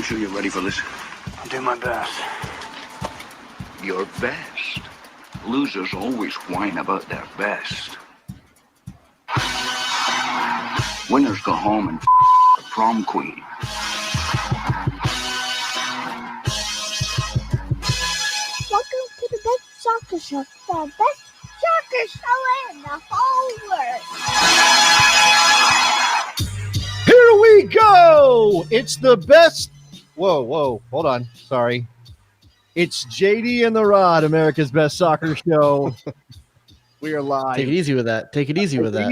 sure you're ready for this? I'll do my best. Your best? Losers always whine about their best. Winners go home and the prom queen. Welcome to the best soccer show. The best soccer show in the whole world. Here we go. It's the best. Whoa. Hold on. Sorry. It's JD and the Rod, America's best soccer show. We are live. Take it easy with that.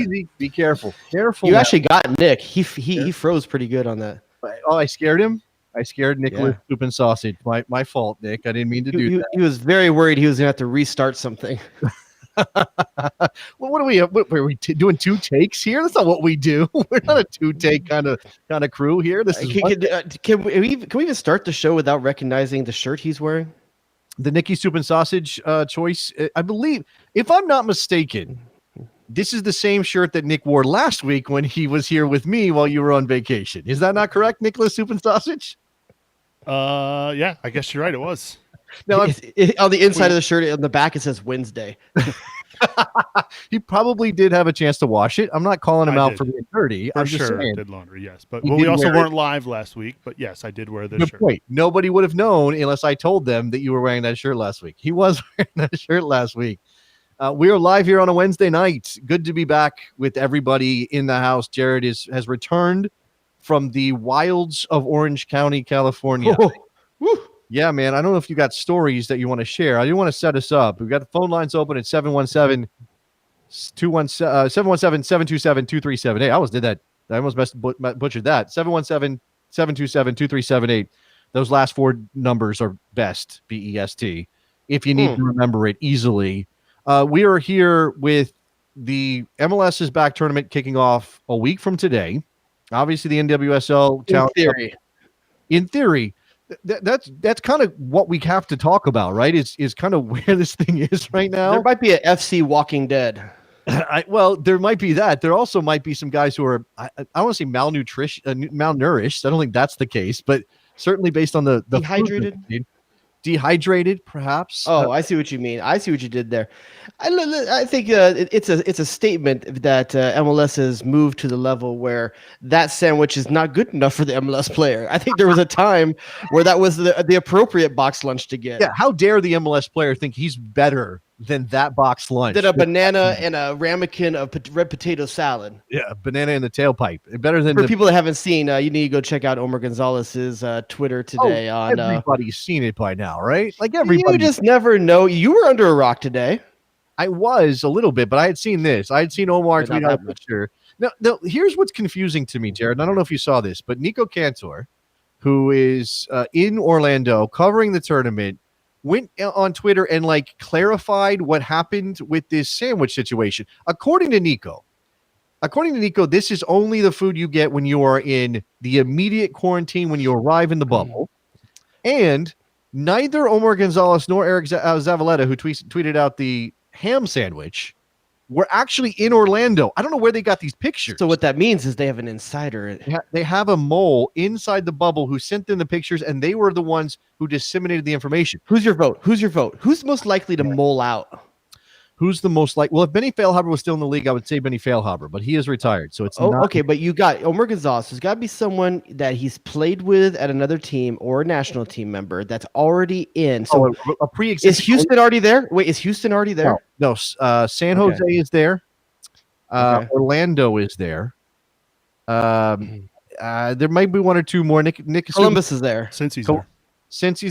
Easy. Be careful. You now. actually got Nick. He froze pretty good on that. Oh, I scared him. I scared Nicholas Soup and Sausage. My fault, Nick. I didn't mean to do that. He was very worried he was going to have to restart something. Well, what are we? Are we doing two takes here? That's not what we do. We're not a two-take kind of crew here. This is Can we even start the show without recognizing the shirt he's wearing? The Nicky Soup and Sausage choice. I believe, if I'm not mistaken, this is the same shirt that Nick wore last week when he was here with me while you were on vacation. Is that not correct, Nicholas Soup and Sausage? Yeah, I guess you're right. It was. No, on the inside of the shirt, on the back, it says Wednesday. He probably did have a chance to wash it. I'm not calling him out for being dirty. I'm just saying. Did laundry, yes. But we also weren't live last week. But yes, I did wear this shirt. Wait, nobody would have known unless I told them that you were wearing that shirt last week. He was wearing that shirt last week. We are live here on a Wednesday night. Good to be back with everybody in the house. Jared has returned from the wilds of Orange County, California. Yeah, man. I don't know if you got stories that you want to share. I do want to set us up. We've got the phone lines open at 717-727-2378. I almost did that. I almost butchered that. 717-727-2378. Those last four numbers are best, B-E-S-T, if you need to remember it easily. We are here with the MLS's back tournament kicking off a week from today. Obviously, the NWSL in theory, that's kind of what we have to talk about, right? Is kind of where this thing is right now. There might be a FC Walking Dead. Well, there might be that. There also might be some guys who are, I don't want to say malnourished. I don't think that's the case, but certainly based on the dehydrated, perhaps. Oh, I see what you mean. I see what you did there. I think it's a statement that MLS has moved to the level where that sandwich is not good enough for the MLS player. I think there was a time where that was the appropriate box lunch to get. Yeah, how dare the MLS player think he's better than that box lunch? Than a banana and a ramekin of red potato salad. Yeah, banana in the tailpipe. Better than for people that haven't seen. You need to go check out Omar Gonzalez's Twitter today. Everybody's seen it by now, right? Like everybody. You just never know. You were under a rock today. I was a little bit, but I had seen this. I had seen Omar tweet out a picture. No, here's what's confusing to me, Jared. I don't know if you saw this, but Nico Cantor, who is in Orlando covering the tournament, went on Twitter and clarified what happened with this sandwich situation. According to Nico, this is only the food you get when you are in the immediate quarantine when you arrive in the bubble. And neither Omar Gonzalez nor Eric Zavaleta, who tweeted out the ham sandwich, were actually in Orlando. I don't know where they got these pictures. So what that means is they have an insider. They have a mole inside the bubble who sent them the pictures, and they were the ones who disseminated the information. Who's your vote? Who's most likely to mole out? Who's the most like? Well, if Benny Feilhaber was still in the league, I would say Benny Feilhaber, but he is retired, so it's not. Okay, but you got Omar Gonzalez. There's got to be someone that he's played with at another team or a national team member that's already in. So a pre-existing. Is Houston already there? Wait, is Houston already there? No. San Jose is there. Orlando is there. There might be one or two more. Nick Columbus is there. Since he's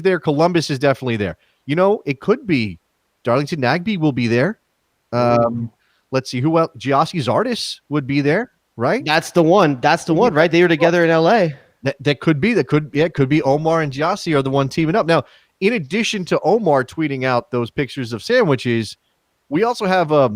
there, Columbus is definitely there. You know, it could be Darlington Nagbe will be there. Let's see who else. Giassi Zardes would be there, right? That's the one, right? They were together in LA. That could be. It could be Omar and Giassi are the one teaming up. Now, in addition to Omar tweeting out those pictures of sandwiches, we also have a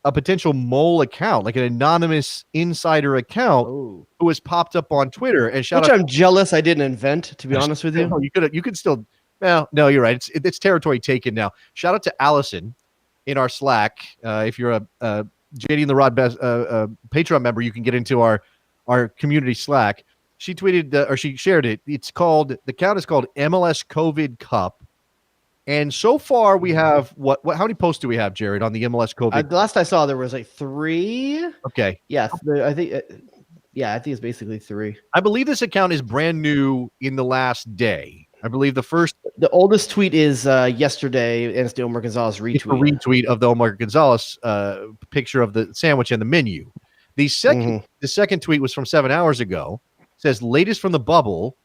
potential mole account, like an anonymous insider account who has popped up on Twitter. And I'm jealous I didn't invent, to be honest with you. No, you could still. Well, no, you're right. It's territory taken now. Shout out to Allison in our Slack. If you're a JD and the Rod Patreon member, you can get into our community Slack. She tweeted or she shared it. The account is called MLS COVID Cup. And so far we have what how many posts do we have, Jared, on the MLS COVID? The last I saw there was like 3. Okay. Yeah, I think it's basically 3. I believe this account is brand new in the last day. I believe the oldest tweet is yesterday, and it's the Omar Gonzalez retweet. It's a retweet of the Omar Gonzalez picture of the sandwich and the menu. The second tweet was from 7 hours ago. It says latest from the bubble,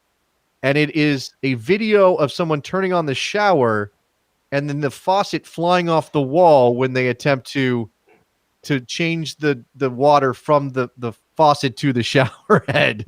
and it is a video of someone turning on the shower and then the faucet flying off the wall when they attempt to change the water from the faucet to the shower head.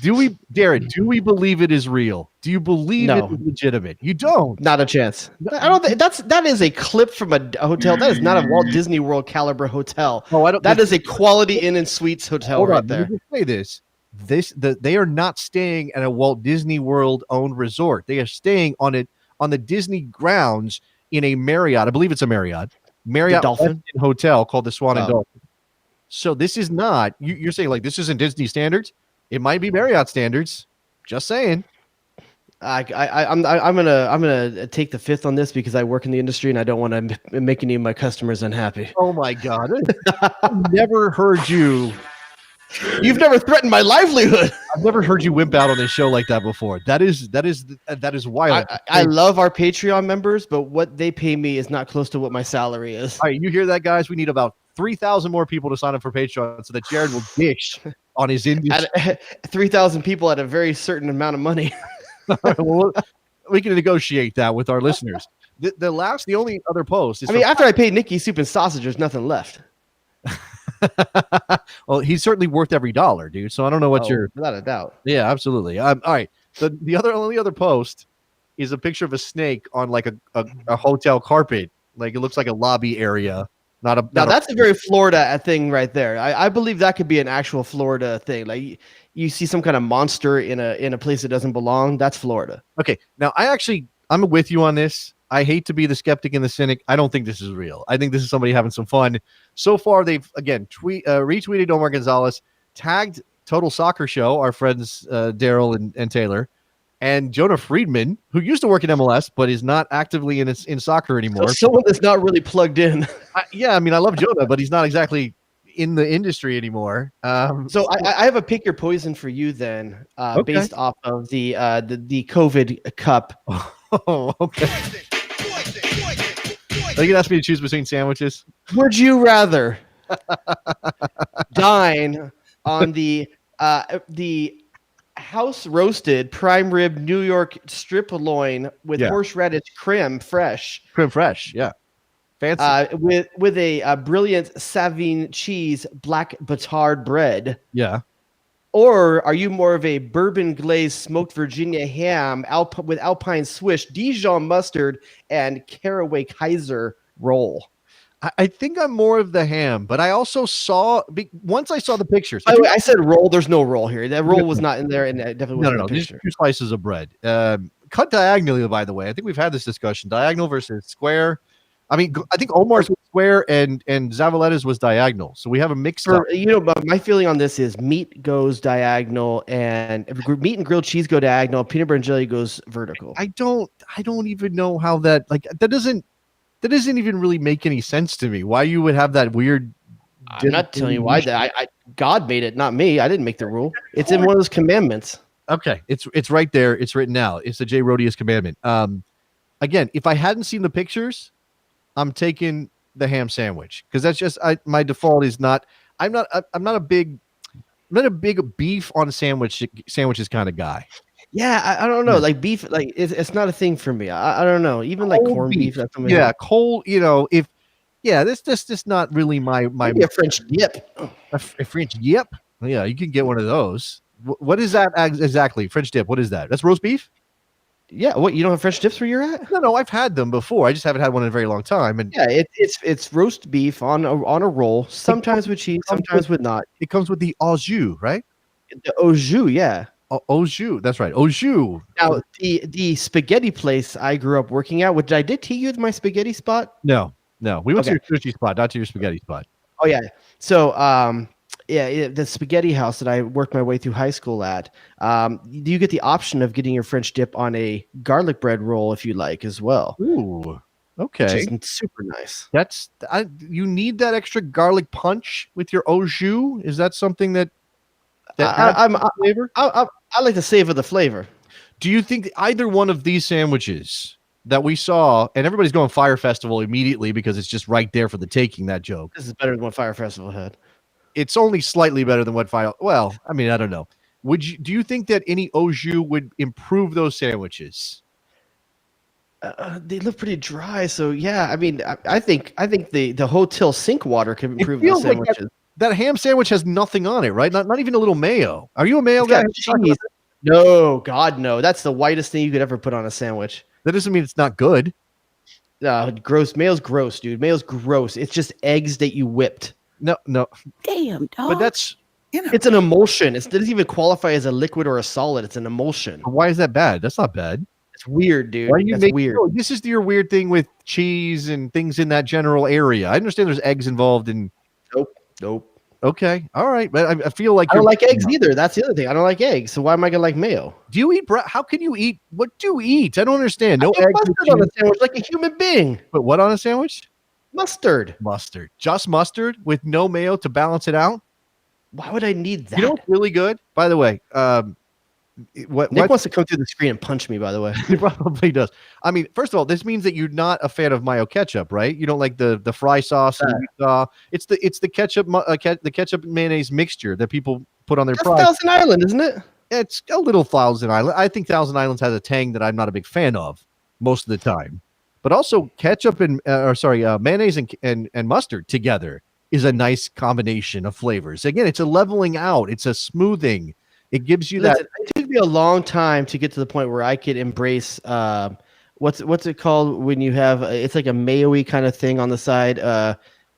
Do we believe it is real? Do you believe it is legitimate? You don't. Not a chance. I don't think that is a clip from a hotel. That is not a Walt Disney World caliber hotel. Oh, I don't. That is a Quality Inn and Suites hotel right there. Let me say this. They are not staying at a Walt Disney World owned resort. They are staying on the Disney grounds in a Marriott. I believe it's a Marriott Dolphin hotel called the Swan and Dolphin. So this is not. You're saying like this isn't Disney standards. It might be Marriott standards. Just saying. I'm gonna take the fifth on this because I work in the industry and I don't want to make any of my customers unhappy. Oh my God! I've never heard you. You've never threatened my livelihood. I've never heard you wimp out on this show like that before. That is wild. I love our Patreon members, but what they pay me is not close to what my salary is. All right, you hear that, guys? We need about 3,000 more people to sign up for Patreon so that Jared will dish on his industry. 3,000 people at a very certain amount of money. Well, we can negotiate that with our listeners. The only other post is after I paid Nikki soup and sausage, there's nothing left. Well, he's certainly worth every dollar, dude. So I don't know what you're without a doubt. Yeah, absolutely. All right. The only other post is a picture of a snake on like a hotel carpet. Like it looks like a lobby area. That's a very Florida thing right there. I believe that could be an actual Florida thing. Like you see some kind of monster in a place that doesn't belong. That's Florida. Okay. Now I'm with you on this. I hate to be the skeptic and the cynic. I don't think this is real. I think this is somebody having some fun. So far, they've again retweeted Omar Gonzalez, tagged Total Soccer Show, our friends Daryl and Taylor, and Jonah Friedman, who used to work in MLS but is not actively in soccer anymore. So someone that's not really plugged in. I love Jonah, but he's not exactly in the industry anymore. So I have a pick your poison for you then, based off of the COVID Cup. Oh, okay. Are you gonna ask me to choose between sandwiches? Would you rather dine on the house roasted prime rib New York strip loin with horseradish creme fresh? Creme fresh, yeah. Fancy. With a brilliant Savine cheese black batard bread. Yeah. Or are you more of a bourbon glazed smoked Virginia ham with Alpine Swish, Dijon mustard, and caraway Kaiser roll? I think I'm more of the ham, but I also once I saw the pictures. I said roll. There's no roll here. That roll was not in there, and it definitely wasn't in the picture. 2 slices of bread, cut diagonally. By the way, I think we've had this discussion: diagonal versus square. I think Omar's was square and Zavaletta's was diagonal. So we have a mixed up. But my feeling on this is meat goes diagonal and meat and grilled cheese go diagonal. Peanut butter and jelly goes vertical. I don't even know how that doesn't even really make any sense to me. Why you would have that weird. I'm not telling you why that. God made it, not me. I didn't make the rule. It's in one of those commandments. Okay. It's right there. It's written out. It's a J. Rodius commandment. Again, if I hadn't seen the pictures, I'm taking the ham sandwich because that's just my default is not. I'm not a big beef on sandwiches kind of guy. Yeah, I don't know. Like beef, like it's not a thing for me. I don't know. Even like corned beef. That's cold. This just not really my. Maybe a French dip. A French dip. Yeah, you can get one of those. What is that exactly? French dip. What is that? That's roast beef. Yeah, what, you don't have French dips where you're at? No, I've had them before. I just haven't had one in a very long time. And yeah, it's roast beef on a roll, sometimes with cheese, sometimes with not. It comes with the au jus, right? The au jus, yeah. Au jus, that's right. Au jus. Now, the spaghetti place I grew up working at, which I did take you to my spaghetti spot? No. We went to your sushi spot, not to your spaghetti spot. Oh yeah. So Yeah, the spaghetti house that I worked my way through high school at. You get the option of getting your French dip on a garlic bread roll if you like as well, Ooh, which okay. is super nice. You need that extra garlic punch with your au jus. Is that something that I'm flavor? I like to savor the flavor. Do you think either one of these sandwiches that we saw, and everybody's going Fyre Festival immediately because it's just right there for the taking, that joke. This is better than what Fyre Festival had. It's only slightly better than what Fyre. Well, I mean, I don't know. Do you think that any au jus would improve those sandwiches? They look pretty dry, so yeah. I mean, I think the hotel sink water can improve the sandwiches. Like that ham sandwich has nothing on it, right? Not even a little mayo. Are you a mayo It's guy? got cheese. No, God, no. That's the whitest thing you could ever put on a sandwich. That doesn't mean it's not good. Gross. Mayo's gross, dude. Mayo's gross. It's just eggs that you whipped. No. Damn, dog. But that's it's an emulsion. It doesn't even qualify as a liquid or a solid. It's an emulsion. Why is that bad? That's not bad. It's weird, dude. Why you That's weird. No, this is your weird thing with cheese and things in that general area. I understand there's eggs involved in. Nope. Okay, all right, but I feel like I don't like eggs either. That's the other thing. I don't like eggs. So why am I gonna like mayo? Do you eat bread? How can you eat? What do you eat? I don't understand. No eggs mustard on a sandwich like a human being. But what on a sandwich? Mustard. Just mustard with no mayo to balance it out. Why would I need that? You know what's really good? By the way, Nick wants to come through the screen and punch me, by the way. He probably does. I mean, first of all, this means that you're not a fan of mayo ketchup, right? You don't like the fry sauce. It's the ketchup the ketchup mayonnaise mixture that people put on their fries. Thousand Island, isn't it? It's a little Thousand Island. I think Thousand Islands has a tang that I'm not a big fan of most of the time. But also ketchup and mayonnaise and mustard together is a nice combination of flavors. Again, it's a leveling out. It's a smoothing. It gives you that. It took me a long time to get to the point where I could embrace what's it called when you have it's like a mayo-y kind of thing on the side.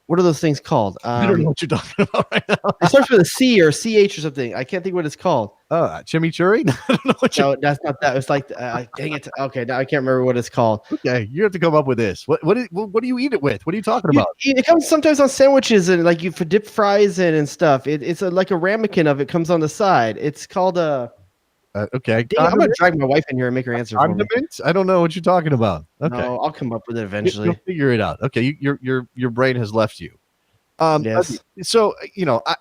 What are those things called? I don't know what you're talking about right now. It starts with a C or CH or something. I can't think what it's called. Chimichurri? I don't know what No, that's not that. It's like dang it. Okay, now I can't remember what it's called. Okay, you have to come up with this. What do you eat it with? What are you talking about? It comes sometimes on sandwiches and like you for dip fries in and stuff. It's like a ramekin of it comes on the side. It's called okay. I'm gonna drag my wife in here and make her answer for me. I don't know what you're talking about. Okay, no, I'll come up with it eventually. You'll figure it out. Okay, your brain has left you. Yes. So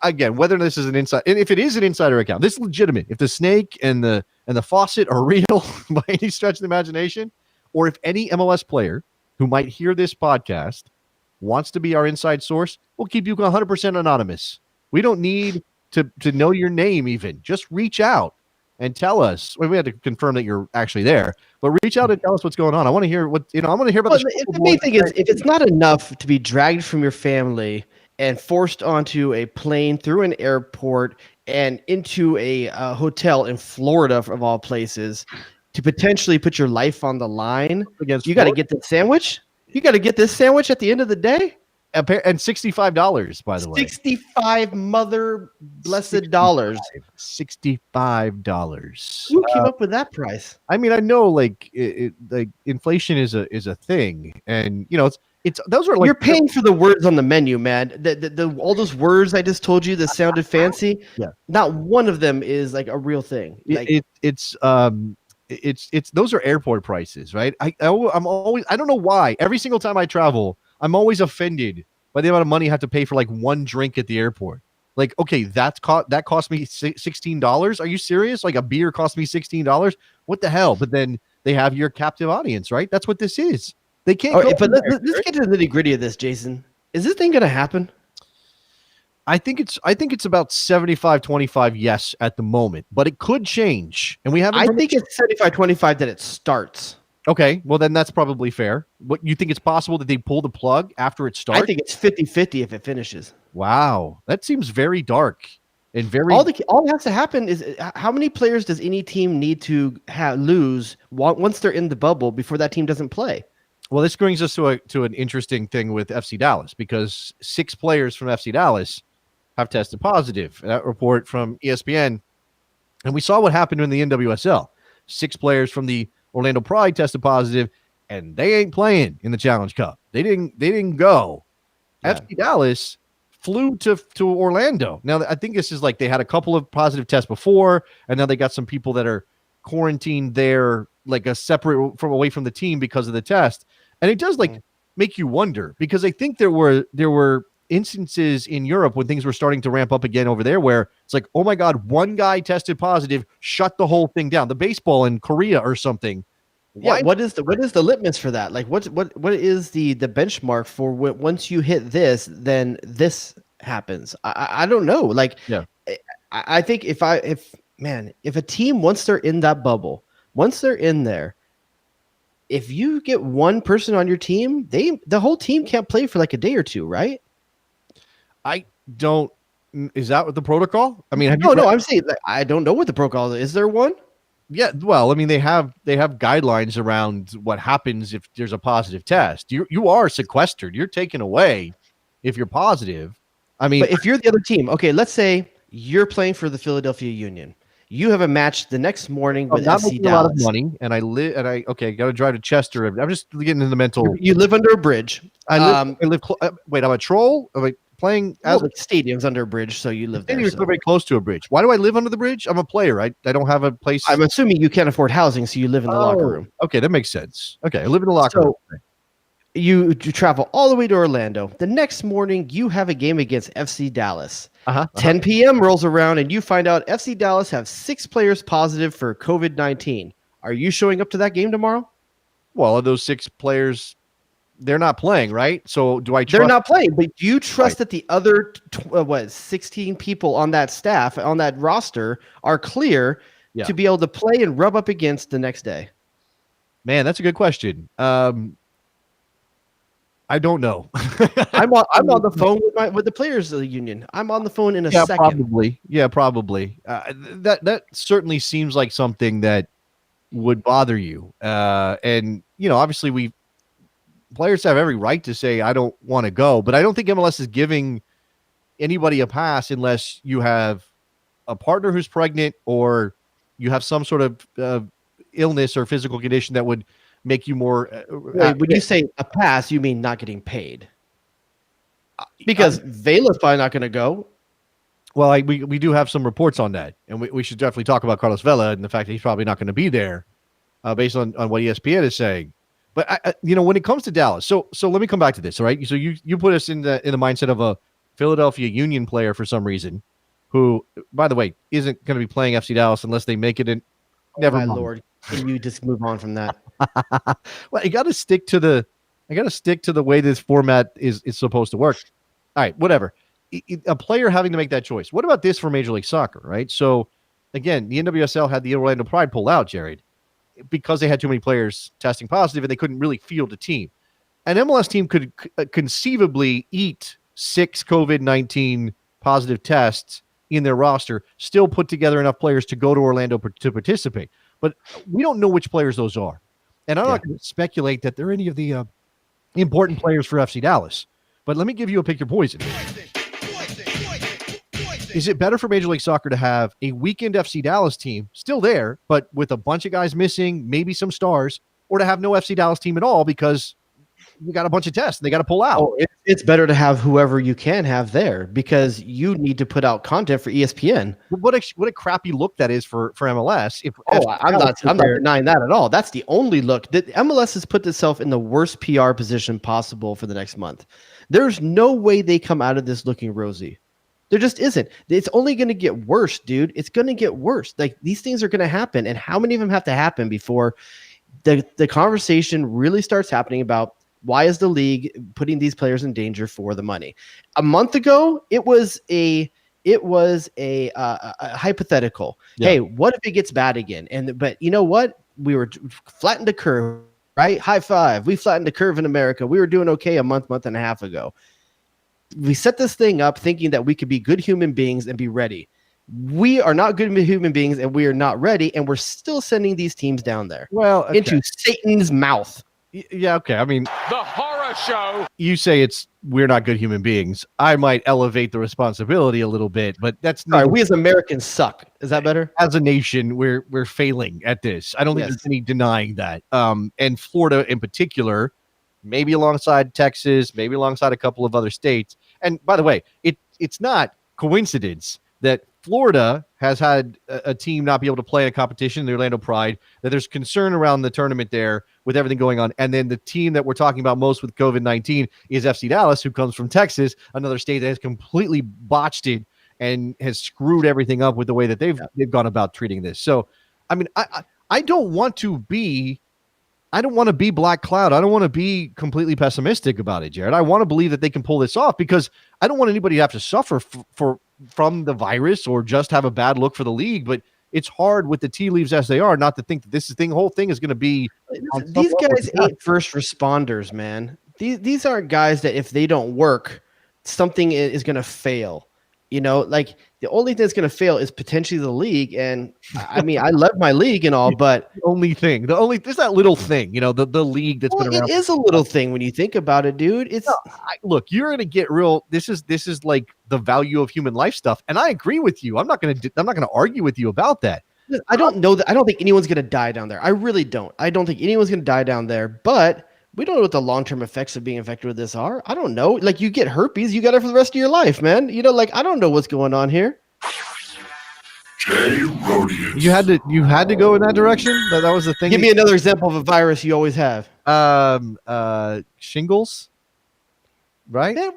again, whether this is an inside, and if it is an insider account, this is legitimate. If the snake and the faucet are real by any stretch of the imagination, or if any MLS player who might hear this podcast wants to be our inside source, we'll keep you 100% anonymous. We don't need to know your name even. Just reach out and tell us. Well, we have to confirm that you're actually there, but reach out and tell us what's going on. I want to hear I want to hear about the main thing is if it's not enough to be dragged from your family and forced onto a plane through an airport and into a hotel in Florida, of all places, to potentially put your life on the line, you got to get this sandwich. You got to get this sandwich at the end of the day. And $65, by the way. 65 mother blessed dollars. $65. Who came up with that price? I mean, I know like like inflation is a thing, and it's those are like you're paying for the words on the menu, man. The all those words I just told you that sounded fancy. Yeah, not one of them is like a real thing. Like, it's those are airport prices, right? I'm always, I don't know why. Every single time I travel, I'm always offended by the amount of money I have to pay for like one drink at the airport. Like, okay, that cost me $16. Are you serious? Like a beer cost me $16. What the hell? But then they have your captive audience, right? That's what this is. They can't. But let's get to the nitty gritty of this, Jason. Is this thing going to happen? I think it's about 75-25 yes at the moment, but it could change. And we haven't. I think it's 75-25 that it starts. Okay, well then that's probably fair. What you think it's possible that they pull the plug after it starts? I think it's 50-50 if it finishes. Wow, that seems very dark and very. All that has to happen is how many players does any team need to lose once they're in the bubble before that team doesn't play? Well, this brings us to an interesting thing with FC Dallas because 6 players from FC Dallas have tested positive. That report from ESPN, and we saw what happened in the NWSL. 6 players from the Orlando Pride tested positive, and they ain't playing in the Challenge Cup. They didn't go. Yeah. FC Dallas, flew to Orlando. Now, I think this is like they had a couple of positive tests before, and now they got some people that are quarantined there, like a separate from away from the team because of the test. And it does like make you wonder, because I think there were instances in Europe when things were starting to ramp up again over there where it's like, oh my God, one guy tested positive, shut the whole thing down. The baseball in Korea or something. Yeah, what is the litmus for that? Like, what is the benchmark for once you hit this, then this happens? I don't know. Like, yeah, I think if a team, once they're in that bubble, once they're in there, if you get one person on your team, the whole team can't play for like a day or two, right? I don't. Is that what the protocol? I mean, no. I'm saying like, I don't know what the protocol is. Is there one? Yeah, well, I mean, they have guidelines around what happens if there's a positive test. You are sequestered. You're taken away if you're positive. I mean, but if you're the other team, okay, let's say you're playing for the Philadelphia Union. You have a match the next morning with FC Dallas. A lot of money, and I got to drive to Chester. I'm just getting in the mental. You live under a bridge. I live. Wait, I'm a troll. Am I playing as the stadium's under a bridge, so you live there. You're very close to a bridge. Why do I live under the bridge? I'm a player. I don't have a place. I'm assuming you can't afford housing, so you live in the locker room. Okay, that makes sense. Okay, I live in the locker room. You travel all the way to Orlando. The next morning, you have a game against FC Dallas. 10 p.m. rolls around, and you find out FC Dallas have 6 players positive for COVID-19. Are you showing up to that game tomorrow? Well, are those 6 players, they're not playing, right? So do I trust? They're not playing, but do you trust that the other 16 people on that staff, on that roster, are clear to be able to play and rub up against the next day? Man, that's a good question. I don't know. I'm on the phone with the players of the union. I'm on the phone in a second. Probably. Yeah, probably. That certainly seems like something that would bother you. And obviously players have every right to say I don't want to go, but I don't think MLS is giving anybody a pass unless you have a partner who's pregnant or you have some sort of illness or physical condition that would make you more. When you say a pass, you mean not getting paid? Because Vela's probably not going to go. Well, we do have some reports on that, and we should definitely talk about Carlos Vela and the fact that he's probably not going to be there, based on what ESPN is saying. But when it comes to Dallas, so let me come back to this. All right, so you put us in the mindset of a Philadelphia Union player for some reason, who, by the way, isn't going to be playing FC Dallas unless they make it in. Never mind. Lord, can you just move on from that? Well, I got to stick to the way this format is supposed to work. All right, whatever. A player having to make that choice. What about this for Major League Soccer, right? So again, the NWSL had the Orlando Pride pull out, Jared, because they had too many players testing positive and they couldn't really field a team. An MLS team could conceivably eat 6 COVID-19 positive tests in their roster, still put together enough players to go to Orlando to participate. But we don't know which players those are. And I'm not going to speculate that they're any of the important players for FC Dallas. But let me give you a pick your poison. Is it better for Major League Soccer to have a weekend FC Dallas team still there, but with a bunch of guys missing, maybe some stars, or to have no FC Dallas team at all because you got a bunch of tests and they got to pull out? Oh, it's better to have whoever you can have there because you need to put out content for ESPN. What a crappy look that is for MLS. I'm not denying that at all. That's the only look. The MLS has put itself in the worst PR position possible for the next month. There's no way they come out of this looking rosy. There just isn't. It's only going to get worse, dude. It's going to get worse. Like, these things are going to happen. And how many of them have to happen before the conversation really starts happening about why is the league putting these players in danger for the money? A month ago, it was a hypothetical. Yeah. Hey, what if it gets bad again? But you know what? We were flattened the curve, right? High five. We flattened the curve in America. We were doing okay a month and a half ago. We set this thing up thinking that we could be good human beings and be ready. We are not good human beings and we are not ready. And we're still sending these teams down there. Well, into Satan's mouth. Yeah, okay. I mean, the horror show. You say we're not good human beings. I might elevate the responsibility a little bit, but that's not. Right, we as Americans suck. Is that better? As a nation, we're failing at this. I don't think there's any denying that. And Florida in particular, maybe alongside Texas, maybe alongside a couple of other states. And by the way, it's not coincidence that Florida has had a team not be able to play in a competition, the Orlando Pride, that there's concern around the tournament there with everything going on. And then the team that we're talking about most with COVID-19 is FC Dallas, who comes from Texas, another state that has completely botched it and has screwed everything up with the way that they've gone about treating this. So, I mean, I don't want to be Black Cloud. I don't want to be completely pessimistic about it, Jared. I want to believe that they can pull this off because I don't want anybody to have to suffer from the virus or just have a bad look for the league. But it's hard with the tea leaves as they are not to think that this whole thing is going to be. These guys ain't first responders, man. These aren't guys that if they don't work, something is going to fail. You know, like the only thing that's going to fail is potentially the league. And I mean, I love my league and all, but there's that little thing, you know, the league that's been around. It is a little thing when you think about it, dude. It's look, you're going to get real. This is like the value of human life stuff. And I agree with you. I'm not going to argue with you about that. I don't know that. I don't think anyone's going to die down there. I really don't. I don't think anyone's going to die down there, but we don't know what the long-term effects of being infected with this are. I don't know. Like you get herpes, you got it for the rest of your life, man. You know, like I don't know what's going on here. You had to go in that direction. That was the thing. Give me another example of a virus you always have. Shingles, right? Man,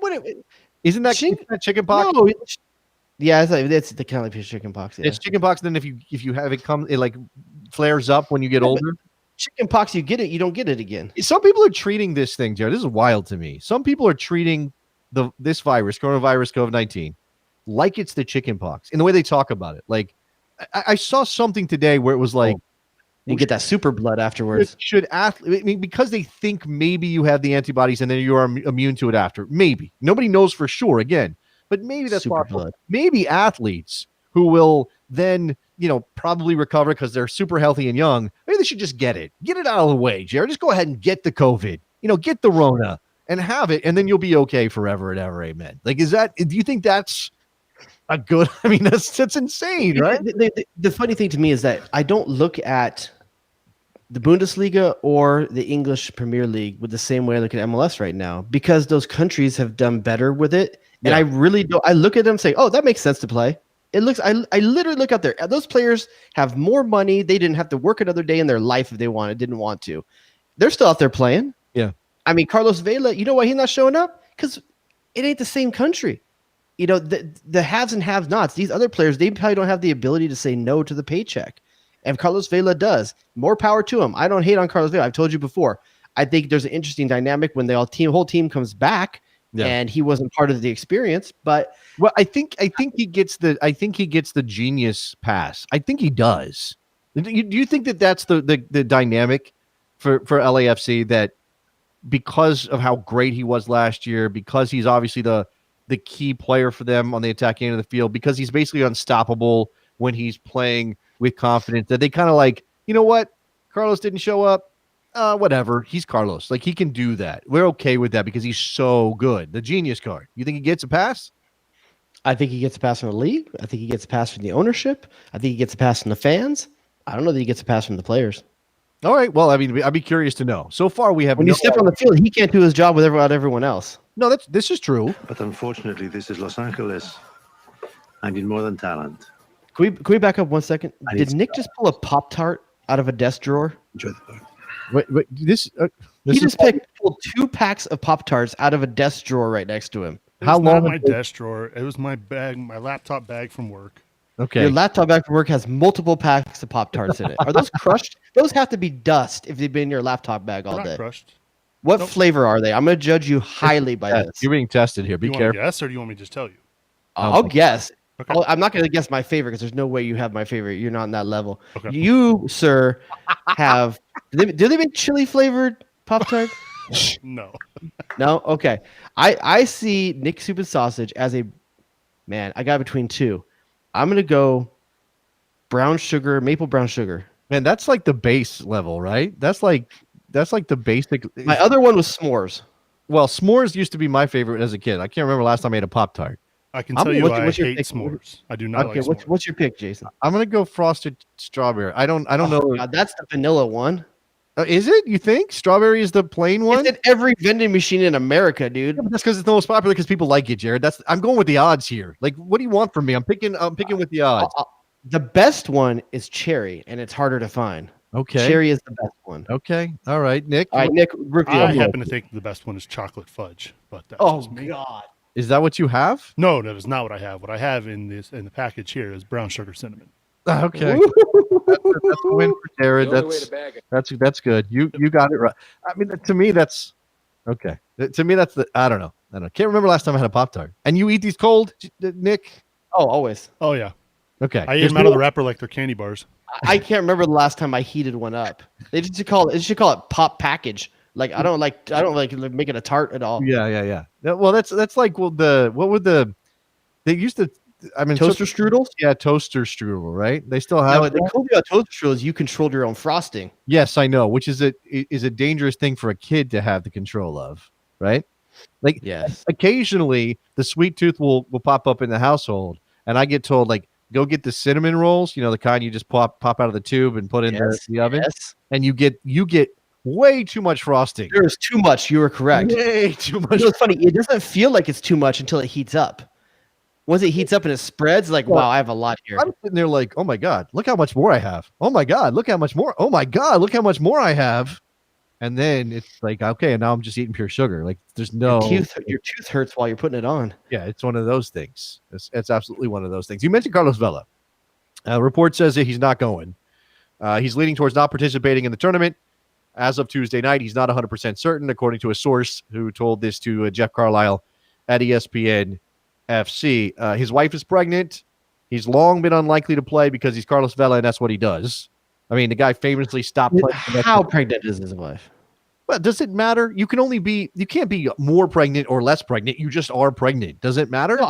isn't that chickenpox? No. Yeah, it's the kind of like chickenpox. Yeah. It's chickenpox. Then if you have it come, it like flares up when you get older. Chickenpox, you get it, you don't get it again. Some people are treating this thing, Jared. This is wild to me. Some people are treating this virus, coronavirus, COVID-19, like it's the chickenpox in the way they talk about it. Like I saw something today where it was like you get that super blood afterwards. Because they think maybe you have the antibodies and then you are immune to it after. Maybe nobody knows for sure. Again, but maybe that's possible. Maybe athletes who will then, you know, probably recover because they're super healthy and young. Maybe they should just get it out of the way, Jared. Just go ahead and get the COVID, you know, get the Rona and have it, and then you'll be okay forever and ever. Amen. Like, do you think that's a good, I mean, that's insane, right? The funny thing to me is that I don't look at the Bundesliga or the English Premier League with the same way I look at MLS right now, because those countries have done better with it. And I really don't, I look at them and say, oh, that makes sense to play. It looks, I literally look out there. Those players have more money. They didn't have to work another day in their life if they didn't want to. They're still out there playing. Yeah. I mean, Carlos Vela, you know why he's not showing up? Because it ain't the same country. You know, the haves and have nots. These other players, they probably don't have the ability to say no to the paycheck. And Carlos Vela does. More power to him. I don't hate on Carlos Vela. I've told you before. I think there's an interesting dynamic when the whole team comes back. Yeah. And he wasn't part of the experience, but I think he gets the genius pass. I think he does. Do you think that's the dynamic for LAFC, that because of how great he was last year, because he's obviously the key player for them on the attacking end of the field, because he's basically unstoppable when he's playing with confidence, that they kind of like, you know what, Carlos didn't show up. Whatever. He's Carlos. Like, he can do that. We're okay with that because he's so good. The genius card. You think he gets a pass? I think he gets a pass from the league. I think he gets a pass from the ownership. I think he gets a pass from the fans. I don't know that he gets a pass from the players. All right. Well, I mean, I'd be curious to know. So far, we have when you step on the field, he can't do his job without everyone else. No, this is true. But unfortunately, this is Los Angeles. I need more than talent. Can we back up 1 second? Did Nick just pull a Pop-Tart out of a desk drawer? Enjoy the boat. Wait, this he just pulled 2 packs of Pop-Tarts out of a desk drawer right next to him. How long? My desk drawer. It was my bag, my laptop bag from work. Okay. Your laptop bag from work has multiple packs of Pop-Tarts in it. Are those crushed? Those have to be dust if they've been in your laptop bag all day. Crushed. What flavor are they? I'm going to judge you highly by this. You're being tested here. Be careful. Do you want to guess, or do you want me to just tell you? I'll guess. Okay. I'm not going to guess my favorite because there's no way you have my favorite. You're not on that level. Okay. You, sir, have. Do they make chili flavored Pop-Tart? No. No? Okay. I see Nick Soup and Sausage as a man. I got between two. I'm going to go maple brown sugar. Man, that's like the base level, right? That's like the basic. My other one was s'mores. Well, s'mores used to be my favorite as a kid. I can't remember last time I ate a Pop-Tart. I can tell you I hate s'mores. I do not like s'mores. What's your pick, Jason? I'm going to go frosted strawberry. I don't know. God, that's the vanilla one. Is it? You think strawberry is the plain one? It's in every vending machine in America, dude. Yeah, but that's because it's the most popular because people like it, Jared. I'm going with the odds here. Like, what do you want from me? I'm picking with the odds. The best one is cherry, and it's harder to find. Okay. Cherry is the best one. Okay. All right, Nick. All right, Nick. I happen to think the best one is chocolate fudge, but that's just me. God. Is that what you have? No, that is not what I have. What I have in the package here is brown sugar cinnamon. Okay. That's a win for Jared. That's good. You got it right. I mean, to me, that's okay. To me, that's I don't know. Can't remember last time I had a Pop-Tart. And you eat these cold, Nick? Oh, always. Oh yeah. Okay. I eat them out of the wrapper like they're candy bars. I can't remember the last time I heated one up. They should call it pop package. Like I don't like making a tart at all. Yeah. Well, that's like they used to. I mean, toaster strudels. Yeah, toaster strudel. Right? They still have. No, the cool thing about toaster strudels, you controlled your own frosting. Yes, I know. Which is a dangerous thing for a kid to have the control of. Right? Like, yes. Occasionally, the sweet tooth will pop up in the household, and I get told like, go get the cinnamon rolls. You know, the kind you just pop out of the tube and put in the oven, and you get way too much frosting. There's too much. You were correct. Way too much. It's funny. It doesn't feel like it's too much until it heats up. Once it heats up and it spreads, like, wow, I have a lot here. I'm sitting there like, oh my God, look how much more I have. Oh my God, look how much more. Oh my God, look how much more I have. And then it's like, okay, and now I'm just eating pure sugar. Like there's no your tooth hurts while you're putting it on. Yeah, it's one of those things. It's absolutely one of those things. You mentioned Carlos Vela. Report says that he's not going. He's leaning towards not participating in the tournament. As of Tuesday night, he's not 100% certain, according to a source who told this to Jeff Carlisle at ESPN FC. His wife is pregnant. He's long been unlikely to play because he's Carlos Vela, and that's what he does. I mean, the guy famously stopped playing. How pregnant is his wife? Well, does it matter? You can't be more pregnant or less pregnant. You just are pregnant. Does it matter? No,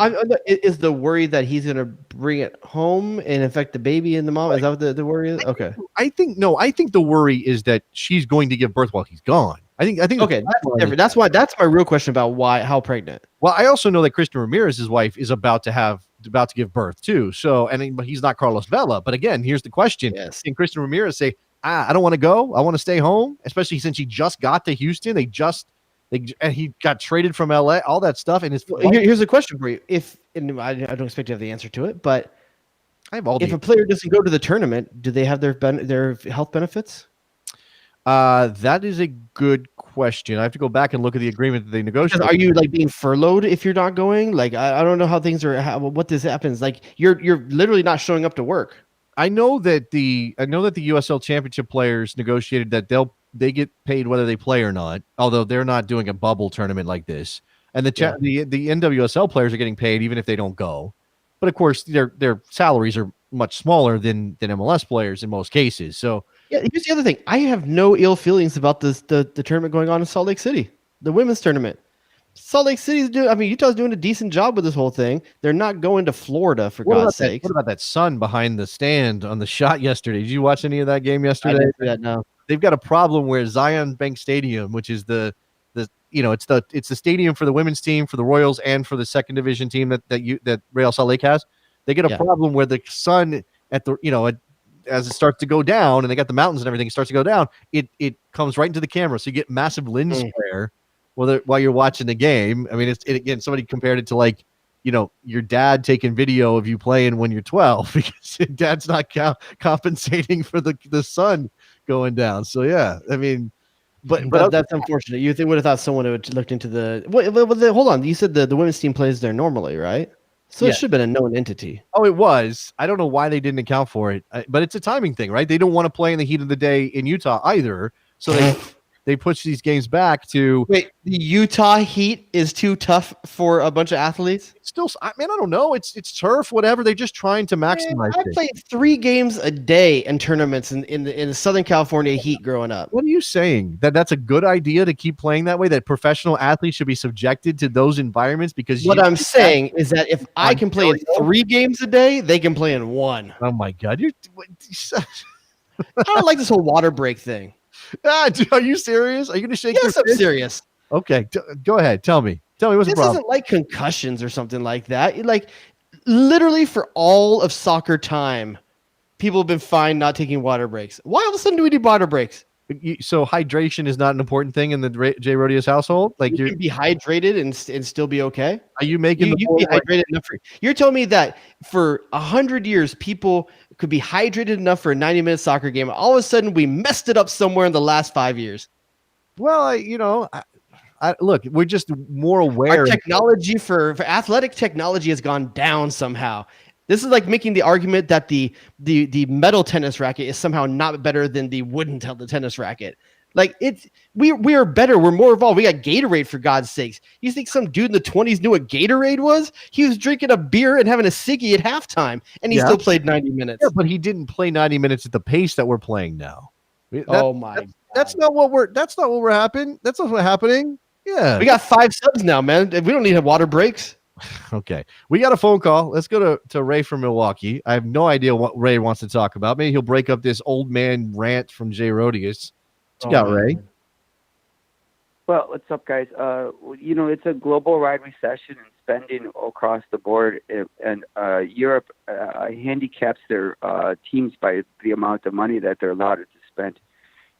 is the worry that he's going to bring it home and infect the baby and the mom? Is that what the worry is? Okay. I think the worry is that she's going to give birth while he's gone. I think okay, that's why that's my real question about how pregnant. Well, I also know that Christian Ramirez's wife is about to give birth too. So, but he's not Carlos Vela. But again, here's the question: Can Christian Ramirez say, I don't want to go, I want to stay home, especially since he just got to Houston? And he got traded from LA, all that stuff. And here's a question for you: and I don't expect to have the answer to it, but if a player doesn't go to the tournament, do they have their health benefits? That is a good question. I have to go back and look at the agreement that they negotiated. Are you like being furloughed if you're not going? Like I don't know how things are. What this happens? Like you're literally not showing up to work. I know that the USL Championship players negotiated that they get paid whether they play or not. Although they're not doing a bubble tournament like this, and the NWSL players are getting paid even if they don't go. But of course, their salaries are much smaller than MLS players in most cases. So. Yeah, here's the other thing. I have no ill feelings about the tournament going on in Salt Lake City, the women's tournament. Salt Lake City's Utah's doing a decent job with this whole thing. They're not going to Florida for God's sake. What about that sun behind the stand on the shot yesterday? Did you watch any of that game yesterday? I didn't see that, no. They've got a problem where Zion Bank Stadium, which is it's the stadium for the women's team, for the Royals, and for the second division team that Real Salt Lake has. They get a problem where the sun as it starts to go down, and they got the mountains and everything, it starts to go down, it comes right into the camera. So you get massive lens flare while you're watching the game. I mean, again, somebody compared it to like, your dad taking video of you playing when you're 12 because your dad's not compensating for the sun going down. So yeah, I mean, but that's unfortunate. You would have thought someone would looked into hold on. You said the women's team plays there normally, right? So it should have been a known entity. Oh, it was. I don't know why they didn't account for it, but it's a timing thing, right? They don't want to play in the heat of the day in Utah either, so they push these games back to. Wait, the Utah Heat is too tough for a bunch of athletes? Still, I don't know. It's turf, whatever. They're just trying to maximize. I played 3 games a day in tournaments in the Southern California Heat growing up. What are you saying? That's a good idea to keep playing that way? That professional athletes should be subjected to those environments? Because what I'm saying is that if I can play in 3 games a day, they can play in 1. Oh my God! I don't like this whole water break thing. Are you serious? Are you going to shake? Yes, I'm serious. Okay, go ahead. Tell me what's the problem. This isn't like concussions or something like that. Like literally for all of soccer time, people have been fine not taking water breaks. Why all of a sudden do we need water breaks? So hydration is not an important thing in the Jay Rodius household. Like you can be hydrated and still be okay. Are you making you be hydrated enough you're telling me that for 100 years people could be hydrated enough for a 90-minute soccer game. All of a sudden we messed it up somewhere in the last 5 years. Well, I look, we're just more aware. Our technology for athletic technology has gone down somehow. This is like making the argument that the metal tennis racket is somehow not better than the wooden tennis racket. Like we are better. We're more evolved. We got Gatorade, for God's sakes. You think some dude in the 20s knew what Gatorade was? He was drinking a beer and having a ciggy at halftime, and he still played 90 minutes. Yeah, but he didn't play 90 minutes at the pace that we're playing now. That's not what we're happening. That's not what's happening. Yeah. We got 5 subs now, man. We don't need water breaks. Okay. We got a phone call. Let's go to Ray from Milwaukee. I have no idea what Ray wants to talk about. Maybe he'll break up this old man rant from Jay Rodius. What you got, Ray? Well, what's up, guys? It's a global wide recession and spending across the board, and Europe handicaps their teams by the amount of money that they're allowed to spend.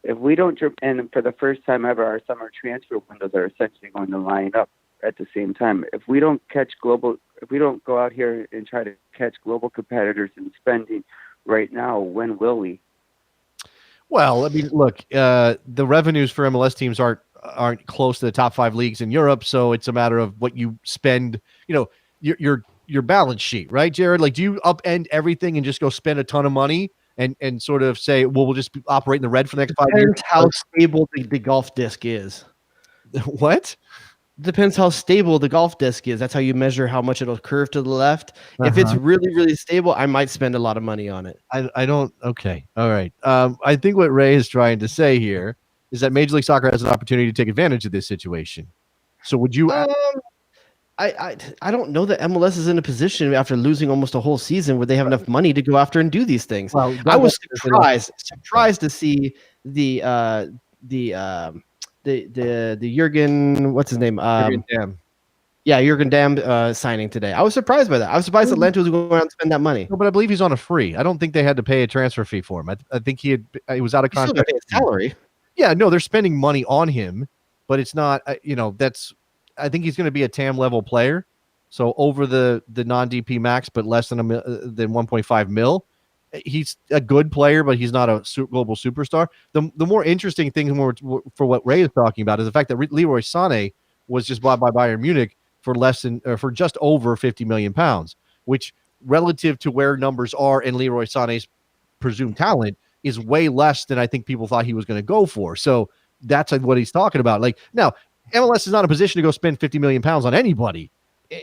If we don't, and for the first time ever, our summer transfer windows are essentially going to line up at the same time. If we don't go out here and try to catch global competitors in spending right now, when will we? Well, I mean, look, the revenues for MLS teams aren't close to the top 5 leagues in Europe, so it's a matter of what you spend. Your balance sheet, right, Jared? Like, do you upend everything and just go spend a ton of money and sort of say, well, we'll just operate in the red for the next 5 years? How stable the golf disc is. What? Depends how stable the golf disc is. That's how you measure how much it'll curve to the left. If it's really, really stable, I might spend a lot of money on it. I don't. Okay. All right. I think what Ray is trying to say here is that Major League Soccer has an opportunity to take advantage of this situation. So would you? I don't know that MLS is in a position after losing almost a whole season where they have enough money to go after and do these things. Well, I was surprised to see the Jurgen, what's his name? Jurgen Damm. Yeah, Jurgen Damm signing today. I was surprised by that. I was surprised Atlanta was going out and spend that money. No, but I believe he's on a free. I don't think they had to pay a transfer fee for him. I think he was out of contract. Salary. Yeah, no, they're spending money on him, but it's not. I think he's going to be a TAM level player, so over the non DP max, but less than 1.5 mil. He's a good player, but he's not a global superstar. The more interesting thing for what Ray is talking about is the fact that Leroy Sané was just bought by Bayern Munich for just over 50 million pounds, which relative to where numbers are in Leroy Sané's presumed talent is way less than I think people thought he was going to go for. So that's what he's talking about. Like, now, MLS is not in a position to go spend 50 million pounds on anybody,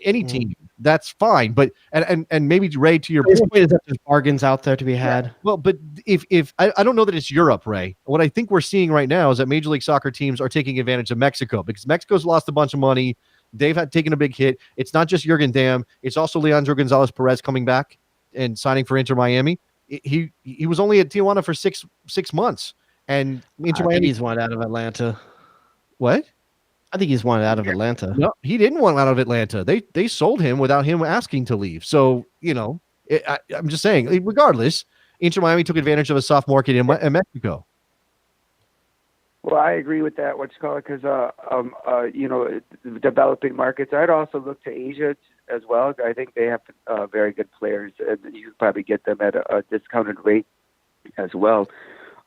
any team. That's fine. But and maybe, Ray, to your point is that there's bargains out there to be had. Yeah. Well, but if I don't know that it's Europe, Ray. What I think we're seeing right now is that Major League Soccer teams are taking advantage of Mexico because Mexico's lost a bunch of money. They've taken a big hit. It's not just Jurgen Damm. It's also Leandro Gonzalez Perez coming back and signing for Inter Miami. He was only at Tijuana for six months, and Inter Miami. He's wanted out of Atlanta. What? I think he's wanted out of Atlanta. No, he didn't want out of Atlanta. They sold him without him asking to leave. So I'm just saying. Regardless, Inter Miami took advantage of a soft market in Mexico. Well, I agree with that. Because developing markets. I'd also look to Asia as well. I think they have very good players, and you could probably get them at a discounted rate as well.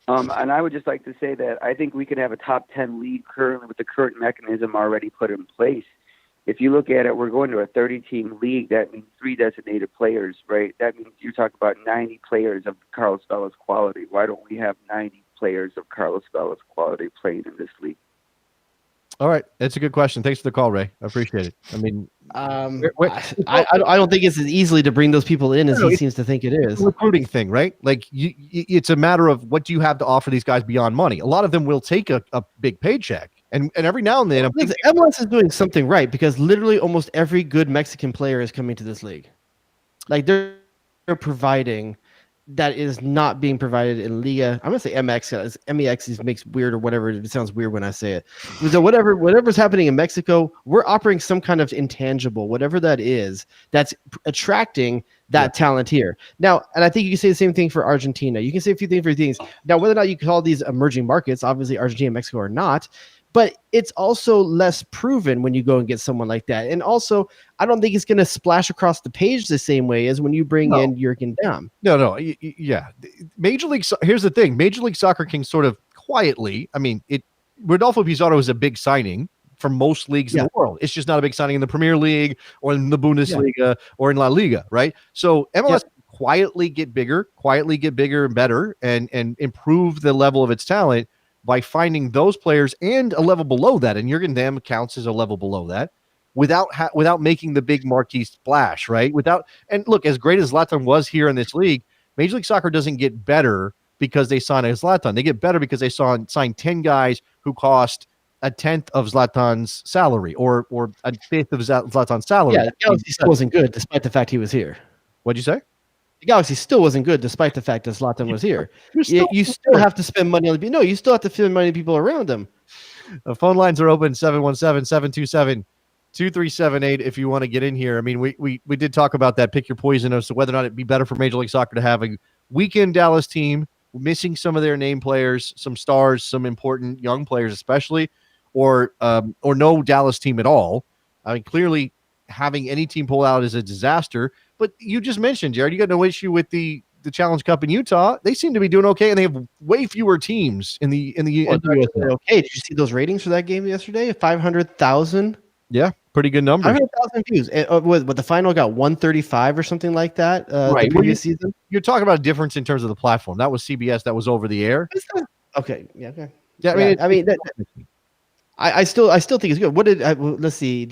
And I would just like to say that I think we could have a top 10 league currently with the current mechanism already put in place. If you look at it, we're going to a 30-team league. That means 3 designated players, right? That means you talk about 90 players of Carlos Vela's quality. Why don't we have 90 players of Carlos Vela's quality playing in this league? All right. That's a good question. Thanks for the call, Ray. I appreciate it. I mean, I don't think it's as easily to bring those people in as he seems to think it is. It's a recruiting thing, right? Like it's a matter of what do you have to offer these guys beyond money. A lot of them will take a big paycheck. And every now and then, MLS is doing something right because literally almost every good Mexican player is coming to this league. Like they're providing that is not being provided in Liga. I'm gonna say MX. MEX makes weird or whatever. It sounds weird when I say it. So whatever's happening in Mexico, we're operating some kind of intangible, whatever that is, that's attracting that talent here. Now, and I think you can say the same thing for Argentina. You can say a few things for things. Now, whether or not you call these emerging markets, obviously Argentina and Mexico are not. But it's also less proven when you go and get someone like that. And also, I don't think it's going to splash across the page the same way as when you bring in Jurgen Damm. No. Yeah. Major League. Here's the thing. Major League Soccer can sort of quietly. I mean, Rodolfo Pizarro is a big signing for most leagues in the world. It's just not a big signing in the Premier League or in the Bundesliga or in La Liga, right? So MLS quietly get bigger and better, and improve the level of its talent by finding those players and a level below that. And Jurgen Damm counts as a level below that without making the big marquee splash, right? And look, as great as Zlatan was here in this league, Major League Soccer doesn't get better because they sign a Zlatan. They get better because they sign 10 guys who cost a tenth of Zlatan's salary or a fifth of Zlatan's salary. Yeah, the Galaxy still wasn't good despite the fact he was here. What'd you say? The Galaxy still wasn't good despite the fact that Zlatan was here. You still have to spend money on you still have to spend money on people around him. The phone lines are open, 717-727-2378 if you want to get in here. I mean, we did talk about that, pick your poison as to whether or not it'd be better for Major League Soccer to have a weekend Dallas team missing some of their name players, some stars, some important young players especially, or no Dallas team at all. I mean, clearly having any team pull out is a disaster. But you just mentioned, Jared, you got no issue with the Challenge Cup in Utah. They seem to be doing okay, and they have way fewer teams in the USL. Okay, did you see those ratings for that game yesterday? 500,000. Yeah, pretty good number. 500,000 views. But the final got 135 or something like that. Right, the previous season. You're talking about a difference in terms of the platform. That was CBS. That was over the air. Okay. Yeah. Okay. Yeah. I still think it's good. What did let's see?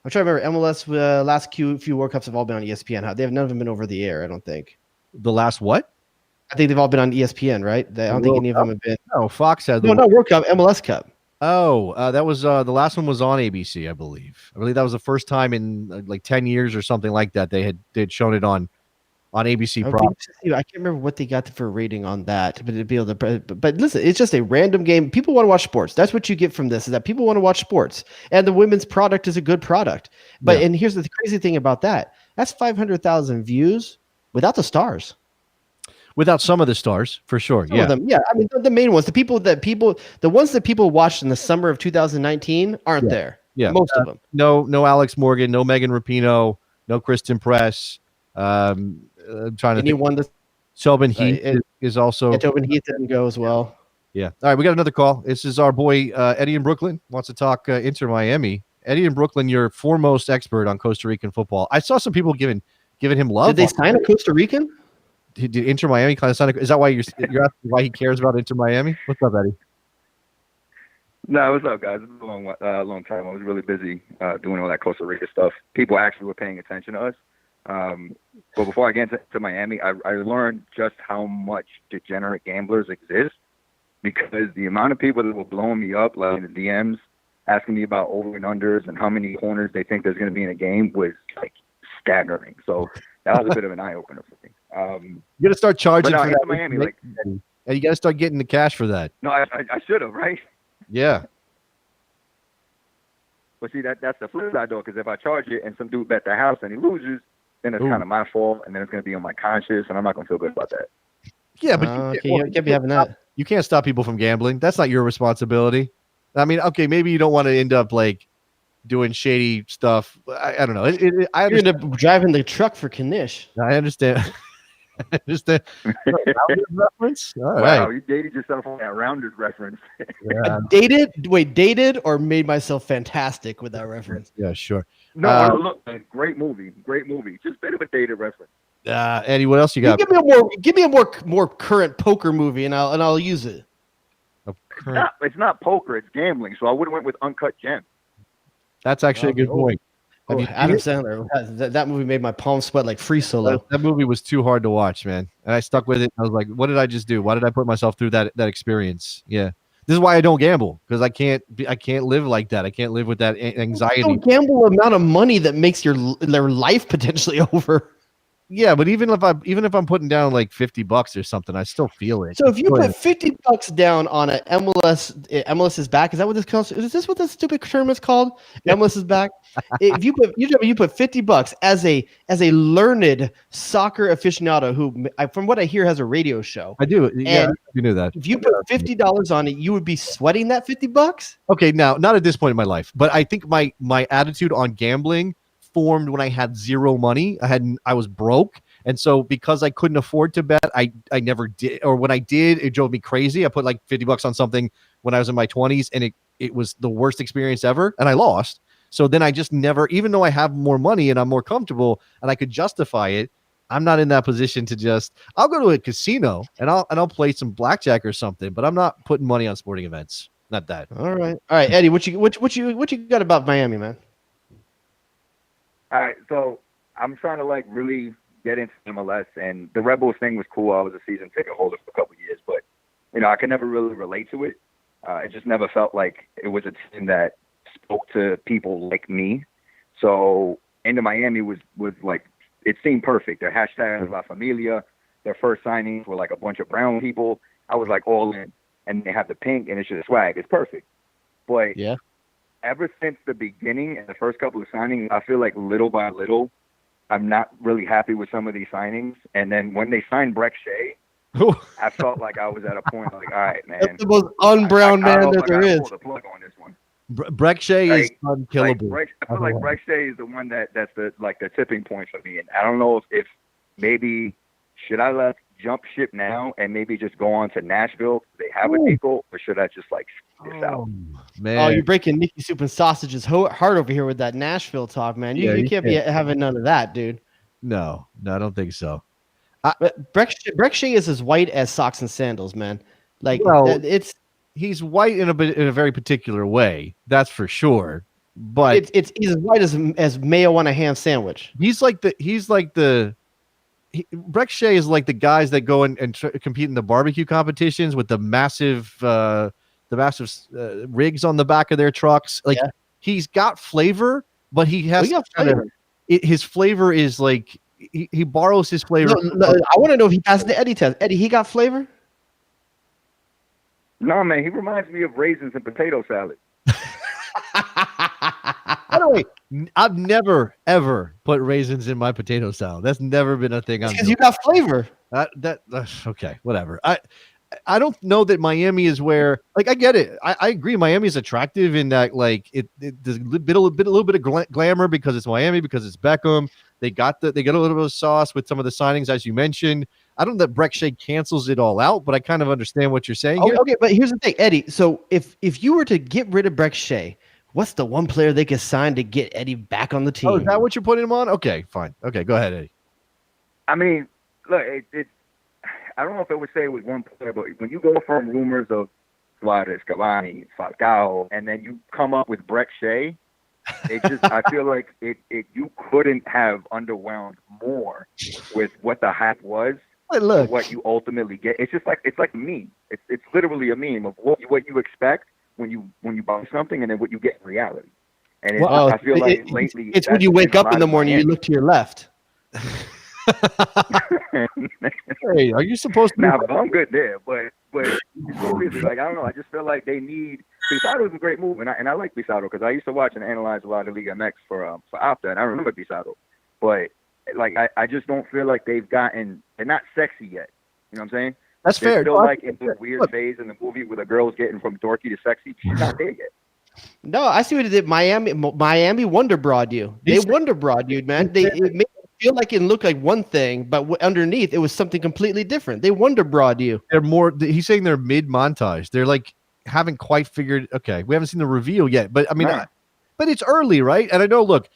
I'm trying to remember. MLS last few World Cups have all been on ESPN. They have none of them been over the air. I don't think. The last what? I think they've all been on ESPN, right? I don't think any of them have been. No, Fox had. No, World Cup, MLS Cup. Oh, that was the last one was on ABC, I believe. I believe that was the first time in like 10 years or something like that they'd shown it on ABC. I can't remember what they got for a rating on that, but it'd be able to. But listen, it's just a random game. People want to watch sports. That's what you get from this: is that people want to watch sports, and the women's product is a good product. But and here's the crazy thing about that: that's 500,000 views without the stars. Without some of the stars, for sure. Some of them, yeah. I mean, the main ones, the ones that people watched in the summer of 2019 aren't there. Yeah, most of them. No Alex Morgan, no Megan Rapinoe, no Kristen Press. I'm trying to anyone that Tobin Heath is also. Yeah, Tobin Heath didn't go as well. Yeah. All right, we got another call. This is our boy Eddie in Brooklyn. Wants to talk Inter Miami. Eddie in Brooklyn, you're foremost expert on Costa Rican football. I saw some people giving him love. Did they sign a Costa Rican? Did Inter Miami kind of sign? Is that why you're asking why he cares about Inter Miami? What's up, Eddie? No, what's up, guys? It's been a long time. I was really busy doing all that Costa Rica stuff. People actually were paying attention to us. But before I get into Miami, I learned just how much degenerate gamblers exist, because the amount of people that were blowing me up, like in the DMs, asking me about over and unders and how many corners they think there's going to be in a game was like staggering. So that was a bit of an eye opener for me. You got to start charging for that, Miami, and you got to start getting the cash for that. No, I should have, right? Yeah. But see, that's the flip side, though, because if I charge it and some dude bet the house and he loses, then it's kind of my fault, and then it's going to be on my conscience, and I'm not going to feel good about that. Yeah, but you can't be having that. You can't stop people from gambling. That's not your responsibility. I mean, okay, maybe you don't want to end up like doing shady stuff. I don't know. I You're end up driving the truck for Knish. I understand. I understand. Reference? All wow, right. You dated yourself on that Rounders reference. Yeah. Dated or made myself fantastic with that reference? Yeah, sure. No, look, man, great movie. Just a bit of a dated reference. Eddie, what else you got? Give me a more current poker movie, and I'll use it. It's not poker, it's gambling. So I would have went with Uncut Gems. That's actually a good point. Adam Sandler. That movie made my palms sweat like Free Solo. That movie was too hard to watch, man. And I stuck with it. I was like, what did I just do? Why did I put myself through that experience? Yeah. This is why I don't gamble, because I can't live like that. I can't live with that anxiety. You don't gamble the amount of money that makes their life potentially over. Yeah, but even if I'm putting down like $50 or something, I still feel it. So if you put $50 down on a MLS is back. Is that what this calls? Is this what this stupid term is called? MLS is back. If you put $50 as a learned soccer aficionado who, from what I hear, has a radio show. I do. Yeah, you knew that. If you put $50 on it, you would be sweating that $50. Okay, now not at this point in my life, but I think my attitude on gambling formed when I had zero money. I was broke, and so because I couldn't afford to bet, I never did. Or when I did, it drove me crazy. I put like $50 on something when I was in my 20s, and it was the worst experience ever, and I lost. So then I just never, even though I have more money and I'm more comfortable and I could justify it, I'm not in that position to just. I'll go to a casino and I'll play some blackjack or something, but I'm not putting money on sporting events. Not that. All right, Eddie. What you got about Miami, man? All right, so I'm trying to like really get into MLS, and the Rebels thing was cool. I was a season ticket holder for a couple of years, but I could never really relate to it. It just never felt like it was a team that spoke to people like me. So into Miami was like, it seemed perfect. Their hashtag was La Familia. Their first signings were like a bunch of brown people. I was like all in, and they have the pink, and it's just swag. It's perfect. But yeah. Ever since the beginning and the first couple of signings, I feel like little by little, I'm not really happy with some of these signings. And then when they signed Breck Shea, I felt like I was at a point like, all right, man. That's the most unbrown man that there is. Pull the plug on this one. Breck Shea is unkillable. I feel like Breck Shea is the one that's the tipping point for me. And I don't know if maybe should I jump ship now and maybe just go on to Nashville? They have a Nico, or should I just like this out? Man. Oh, you're breaking Nicky Soup and Sausage's heart over here with that Nashville talk, man. You can't be having none of that, dude. No, I don't think so. But Breck Shea is as white as socks and sandals, man. Like, he's white in a very particular way, that's for sure. But he's as white as mayo on a ham sandwich. Breck Shea is like the guys that go and compete in the barbecue competitions with the massive rigs on the back of their trucks. Like, he's got flavor, but he has his flavor is like he borrows his flavor. No, I want to know if he passed the Eddie test. Eddie, he got flavor? No, man, he reminds me of raisins and potato salad. By the way, I've never ever put raisins in my potato salad. That's never been a thing. Because you got flavor. Okay, whatever. I don't know that Miami is where, like, I get it. I agree. Miami is attractive in that, like, there's a little bit of glamour because it's Miami, because it's Beckham. They get a little bit of sauce with some of the signings, as you mentioned. I don't know that Breck Shea cancels it all out, but I kind of understand what you're saying. Okay, but here's the thing, Eddie. So if you were to get rid of Breck Shea, what's the one player they could sign to get Eddie back on the team? Oh, is that what you're putting him on? Okay, fine. Okay, go ahead, Eddie. I mean, look, I don't know if I would say it was one player, but when you go from rumors of Suarez, Cavani, Falcao, and then you come up with Breck Shea, I feel like you couldn't have underwhelmed more with what the hype was. Look, what you ultimately get. It's like a meme. It's literally a meme of what you expect when you buy something, and then what you get in reality. And I feel like lately it's when you wake up in the morning, you look to your left. Hey, are you supposed to? Nah, I'm good there, but seriously, like, I don't know. I just feel like they need. Pisado is a great move, and I like Pisado because I used to watch and analyze a lot of Liga MX for Opta, and I remember Pisado. But like, I just don't feel like they're not sexy yet. You know what I'm saying? That's they're fair. Still like in the weird phase in the movie where the girl's getting from dorky to sexy. She's not there yet. No, I see what it did. Miami wonder broad you. They wonder broad you, man. It made it feel like it looked like one thing, but underneath it was something completely different. They wonder broad you. They're more. He's saying they're mid montage. They're like haven't quite figured. Okay, we haven't seen the reveal yet, but I mean, but it's early, right? And I know. Look,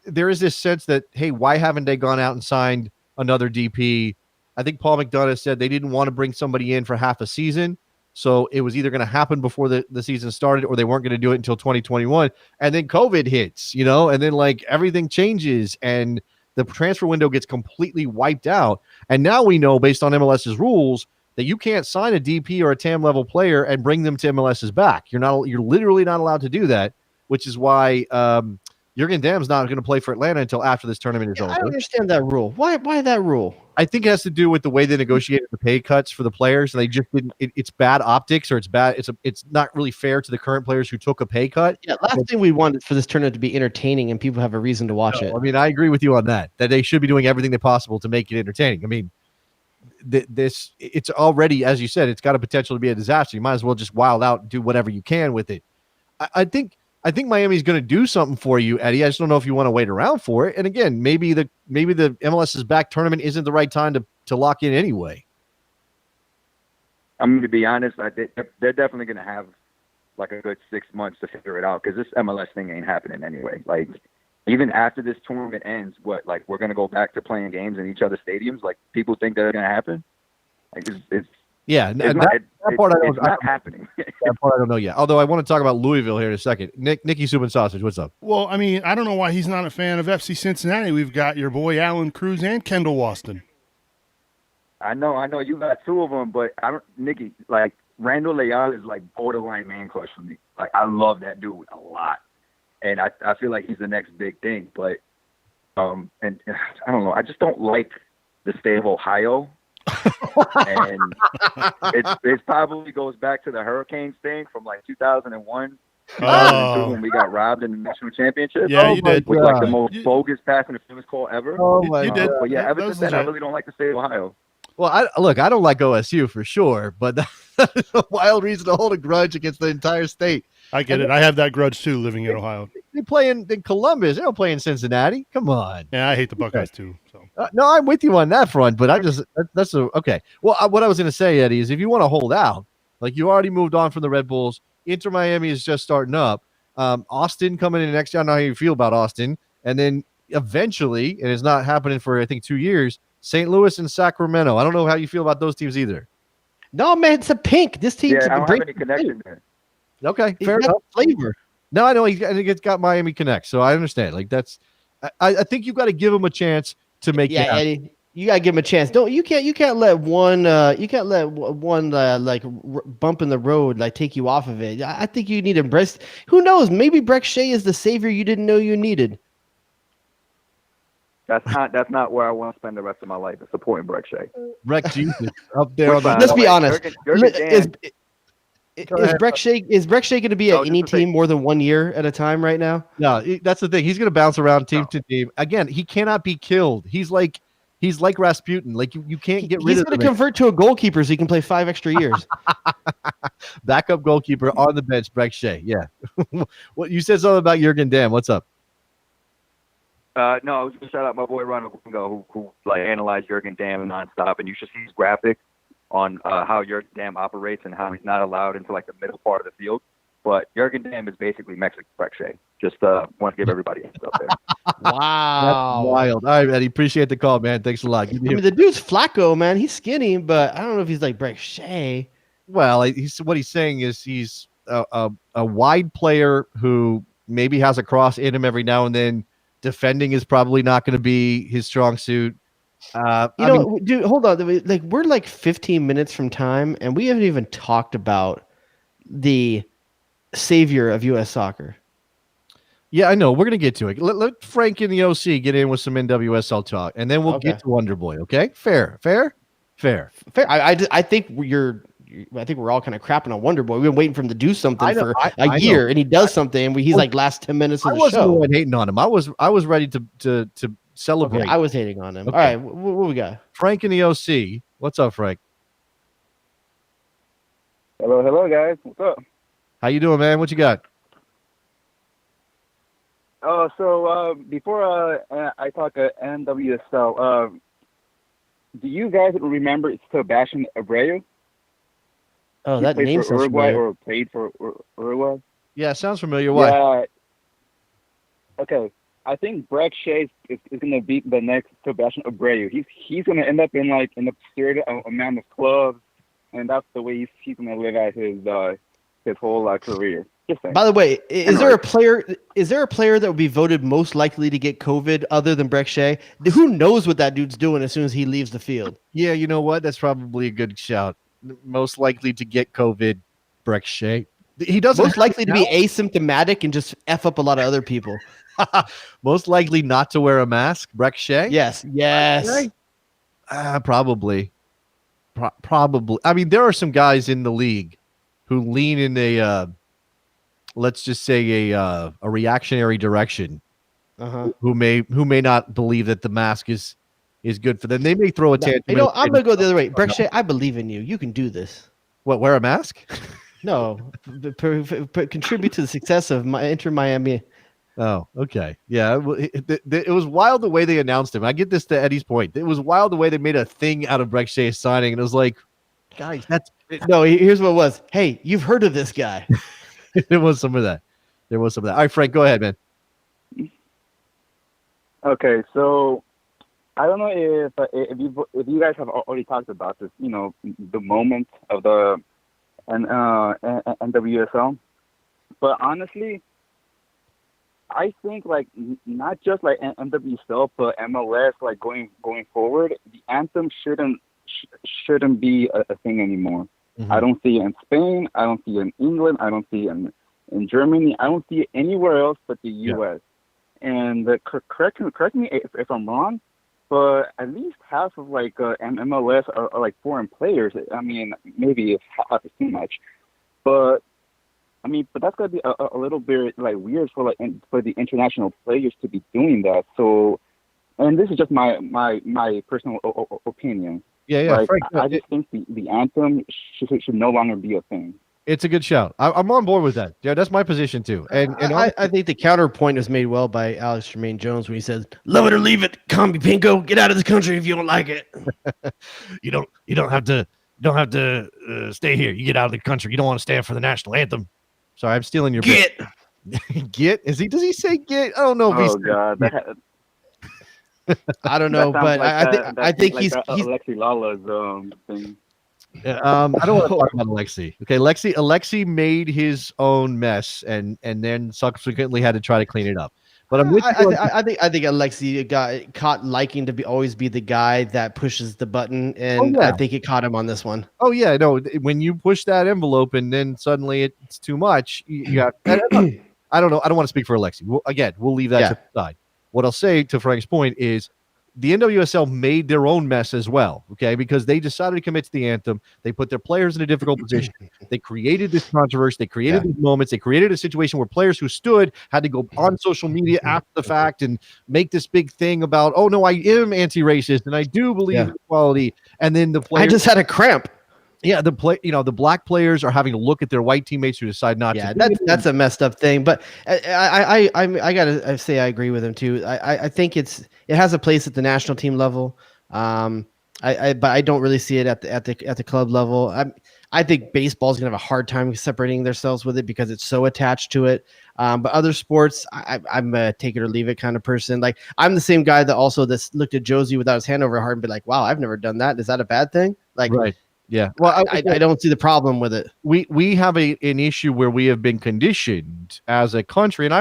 there is this sense that, hey, why haven't they gone out and signed another DP? I think Paul McDonough said they didn't want to bring somebody in for half a season. So it was either going to happen before the season started, or they weren't going to do it until 2021. And then COVID hits, and then like everything changes and the transfer window gets completely wiped out. And now we know, based on MLS's rules, that you can't sign a DP or a TAM level player and bring them to MLS's back. You're literally not allowed to do that, which is why Jurgen Damm's not going to play for Atlanta until after this tournament is over. I don't understand that rule. Why that rule? I think it has to do with the way they negotiated the pay cuts for the players, and they just didn't. It's bad optics, or it's bad. It's not really fair to the current players who took a pay cut. Yeah, last thing we want is for this tournament to be entertaining and people have a reason to watch it. I mean, I agree with you on that. That they should be doing everything they possible to make it entertaining. I mean, it's already, as you said, it's got a potential to be a disaster. You might as well just wild out and do whatever you can with it. I think Miami's going to do something for you, Eddie. I just don't know if you want to wait around for it. And again, maybe the MLS's back tournament isn't the right time to lock in anyway. I'm going to be honest. They're definitely going to have like a good 6 months to figure it out because this MLS thing ain't happening anyway. Like even after this tournament ends, we're going to go back to playing games in each other's stadiums. Like people think that's going to happen. Like it's yeah, it's not happening. That part I don't know yet. Although I want to talk about Louisville here in a second. Nicky Soup and Sausage, what's up? Well, I mean, I don't know why he's not a fan of FC Cincinnati. We've got your boy Alan Cruz and Kendall Waston. I know. You got two of them, but Nicky, like Randall Leal is like borderline man crush for me. Like I love that dude a lot, and I feel like he's the next big thing. But and I don't know. I just don't like the state of Ohio. And it probably goes back to the Hurricanes thing from like 2001 when we got robbed in the national championship. Yeah, you did. With like the most bogus pass interference call ever. Oh my you did. But yeah, ever since then, I really don't like the state of Ohio. Well, I don't like OSU for sure, but that's a wild reason to hold a grudge against the entire state. I get it. I have that grudge too, living in Ohio. They play in Columbus. They don't play in Cincinnati. Come on. Yeah, I hate the Buckeyes too. So no, I'm with you on that front, but that's okay. Well, what I was going to say, Eddie, is if you want to hold out, like you already moved on from the Red Bulls, Inter Miami is just starting up. Austin coming in next year. I don't know how you feel about Austin, and then eventually, and it's not happening for I think 2 years. St. Louis and Sacramento. I don't know how you feel about those teams either. No, man, it's a pink. This team's I don't have any connection there. Okay, fair enough. Flavor. No, I know it's got Miami Connect, so I understand. Like that's, I think you've got to give them a chance to make. Yeah, Eddie, you gotta give them a chance. You can't let one bump in the road like take you off of it. I think you need to embrace. Who knows? Maybe Breck Shea is the savior you didn't know you needed. That's not where I want to spend the rest of my life. Is supporting Breck Shea. Breck Jesus up there on the. Let's be honest. Is Breck Shea going to be at any team more than 1 year at a time right now? No, that's the thing. He's going to bounce around team to team. Again, he cannot be killed. He's like Rasputin. Like you can't get rid of him. He's going to convert to a goalkeeper so he can play 5 extra years. Backup goalkeeper on the bench, Breck Shea. Yeah. What you said something about Jurgen Damm. What's up? No, I was going to shout out my boy Ronald who like analyzed Jurgen Damm nonstop, and you should see his graphic on how Jurgen Damm operates and how he's not allowed into like the middle part of the field. But Jurgen Damm is basically Mexican Breck Shea. Just want to give everybody a heads up there. Wow. That's wild. All right, Eddie. Appreciate the call, man. Thanks a lot. I mean, the dude's Flacco, man. He's skinny, but I don't know if he's like Breck Shea. Well, what he's saying is he's a wide player who maybe has a cross in him every now and then. Defending is probably not going to be his strong suit. Dude, hold on. Like we're like 15 minutes from time, and we haven't even talked about the savior of U.S. soccer. Yeah, I know. We're gonna get to it. Let Frank in the OC get in with some NWSL talk, and then we'll get to Wonderboy. Okay, fair. I think we're all kind of crapping on Wonderboy. We've been waiting for him to do something for a year, and he does something, and he's like last 10 minutes of the show. I wasn't hating on him. I was ready to celebrate. Okay, I was hating on him. Okay. All right, what we got? Frank in the OC. What's up, Frank? Hello, guys. What's up? How you doing, man? What you got? So before I talk NWSL, do you guys remember Sebastian Abreu? Oh, that name sounds Uruguay familiar. Or played for Uruguay? Yeah, sounds familiar. Why? Yeah. Okay, I think Breck Shea is going to beat the next Sebastian Abreu. He's going to end up in the absurd amount of clubs, and that's the way he's going to live out his whole career. By the way, is there a player that would be voted most likely to get COVID other than Breck Shea? Who knows what that dude's doing as soon as he leaves the field? Yeah, you know what? That's probably a good shout. Most likely to get COVID, Breck Shea. He doesn't most likely to be asymptomatic and just F up a lot of other people. Most likely not to wear a mask, Breck Shea? Yes. Probably. Probably. I mean, there are some guys in the league who lean in a let's just say a reactionary direction. Who may not believe that the mask is good for them. They may throw a tantrum. I'm gonna go the other way. Breck Shea, I believe in you. You can do this. What? Wear a mask? No, contribute to the success of Inter Miami. Oh, okay. Yeah, it was wild the way they announced him. I get this to Eddie's point. It was wild the way they made a thing out of Breck Shea signing, and it was like, guys, no. Here's what it was. Hey, you've heard of this guy? There was some of that. All right, Frank, go ahead, man. Okay, so I don't know if you guys have already talked about this. You know, the moment of the NWSL, but honestly, I think like not just like NWSL, but MLS, like going forward, the anthem shouldn't be a thing anymore. Mm-hmm. I don't see it in Spain. I don't see it in England. I don't see it in Germany. I don't see it anywhere else but the U.S. And correct me if I'm wrong, but at least half of like MLS are like foreign players. I mean, maybe if half is too much, but I mean, but that's gonna be a little bit like weird for the international players to be doing that. So, and this is just my personal opinion. Yeah. Like, Frank, I just think the anthem should no longer be a thing. It's a good shout. I'm on board with that. Yeah, that's my position too. And I think the counterpoint was made well by Alex Tremaine Jones when he says, "Love it or leave it, Combi Pinko, get out of this country if you don't like it." you don't have to stay here. You get out of the country. You don't want to stand for the national anthem. Sorry, I'm stealing your get. Get? Does he say get? I don't know. Oh God. I don't know, but I think like he's Alexi Lala's thing. I don't want to talk about Alexi. Okay, Alexi made his own mess and then subsequently had to try to clean it up. But I think Alexi got caught liking to always be the guy that pushes the button, and I think it caught him on this one. Oh yeah, no. When you push that envelope and then suddenly it's too much, you got. I don't know. I don't want to speak for Alexi. We'll leave that to the side. What I'll say to Frank's point is the NWSL made their own mess as well, okay, because they decided to commit to the anthem. They put their players in a difficult position. They created this controversy. They created these moments. They created a situation where players who stood had to go on social media after the fact and make this big thing about, oh, no, I am anti-racist and I do believe in equality. And then the players— I just had a cramp. Yeah, the black players are having to look at their white teammates who decide not to. Yeah, that's a messed up thing. But I gotta say I agree with him too. I think it has a place at the national team level. But I don't really see it at the club level. I think baseball is gonna have a hard time separating themselves with it because it's so attached to it. But other sports, I'm a take it or leave it kind of person. Like I'm the same guy that also looked at Josie without his hand over her heart and be like, wow, I've never done that. Is that a bad thing? Like, right. Yeah. Well, I don't see the problem with it. We have an issue where we have been conditioned as a country. And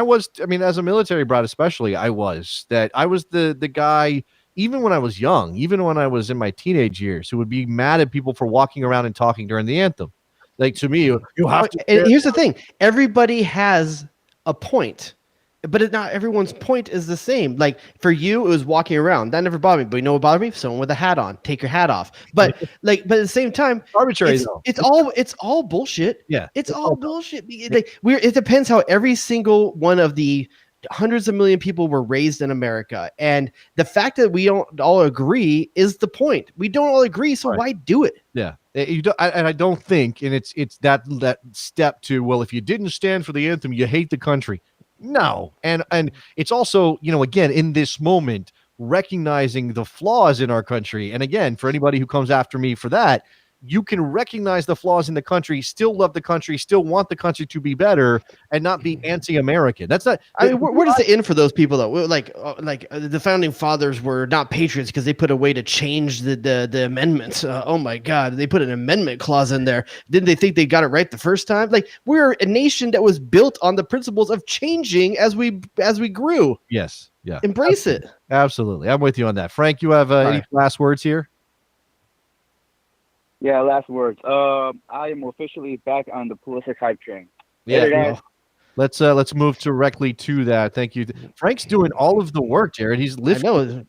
as a military brat, especially, I was the guy, even when I was young, even when I was in my teenage years, who would be mad at people for walking around and talking during the anthem. Like to me, you have to. And here's the thing. Everybody has a point. But not everyone's point is the same. Like for you, it was walking around. That never bothered me. But you know what bothered me? Someone with a hat on. Take your hat off. But but at the same time, arbitrary. It's all bullshit. Yeah, it's all bullshit. Like it depends how every single one of the hundreds of million people were raised in America, and the fact that we don't all agree is the point. We don't all agree, so why do it? Yeah. I don't think, and it's that step to, well, if you didn't stand for the anthem, you hate the country. No. And it's also, again, in this moment, recognizing the flaws in our country. And again, for anybody who comes after me for that, you can recognize the flaws in the country, still love the country, still want the country to be better, and not be anti-American. That's not. I mean, where does it end for those people though? Like the founding fathers were not patriots because they put a way to change the amendments. Oh my God, they put an amendment clause in there. Didn't they think they got it right the first time? Like we're a nation that was built on the principles of changing as we grew. Yes. Yeah. Embrace it. Absolutely. I'm with you on that. Frank, you have any last words here? Yeah, last words. I am officially back on the Pulisic hype train. Yeah, Later, guys. Let's move directly to that. Thank you. Frank's doing all of the work, Jared. He's lifting.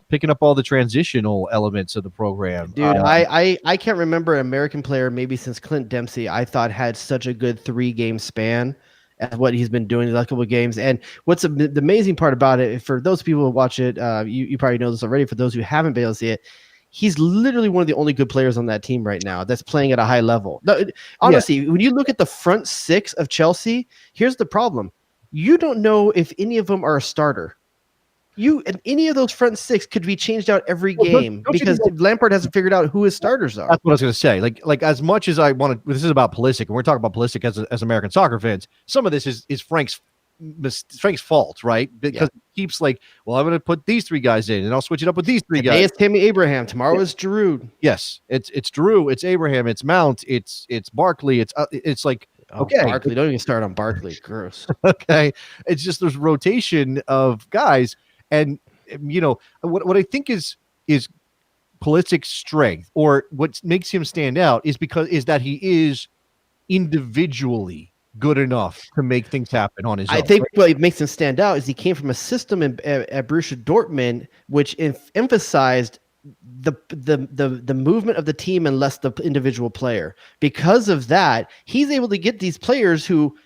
Picking up all the transitional elements of the program. Dude, I can't remember an American player maybe since Clint Dempsey I thought had such a good 3-game span as what he's been doing the last couple of games. And what's the amazing part about it, for those people who watch it, you probably know this already. For those who haven't been able to see it, he's literally one of the only good players on that team right now that's playing at a high level. No, honestly, when you look at the front 6 of Chelsea, here's the problem. You don't know if any of them are a starter. Any of those front 6 could be changed out every game because Lampard hasn't figured out who his starters are. That's what I was going to say. Like as much as I want to, this is about Pulisic, and we're talking about Pulisic as American soccer fans. Some of this is Frank's fault, right? Because he keeps like, well, I'm going to put these 3 guys in, and I'll switch it up with these 3 guys. Today it's Tammy Abraham. Tomorrow it's Giroud. Yes, it's Giroud, it's Abraham, it's Mount, it's Barkley. It's like, okay, Barkley. Don't even start on Barkley. Gross. Okay, it's just there's rotation of guys. And what I think is Pulisic's strength, or what makes him stand out, is that he is individually good enough to make things happen on his own. I think what makes him stand out is he came from a system at Borussia Dortmund which emphasized the movement of the team and less the individual player. Because of that, he's able to get these players who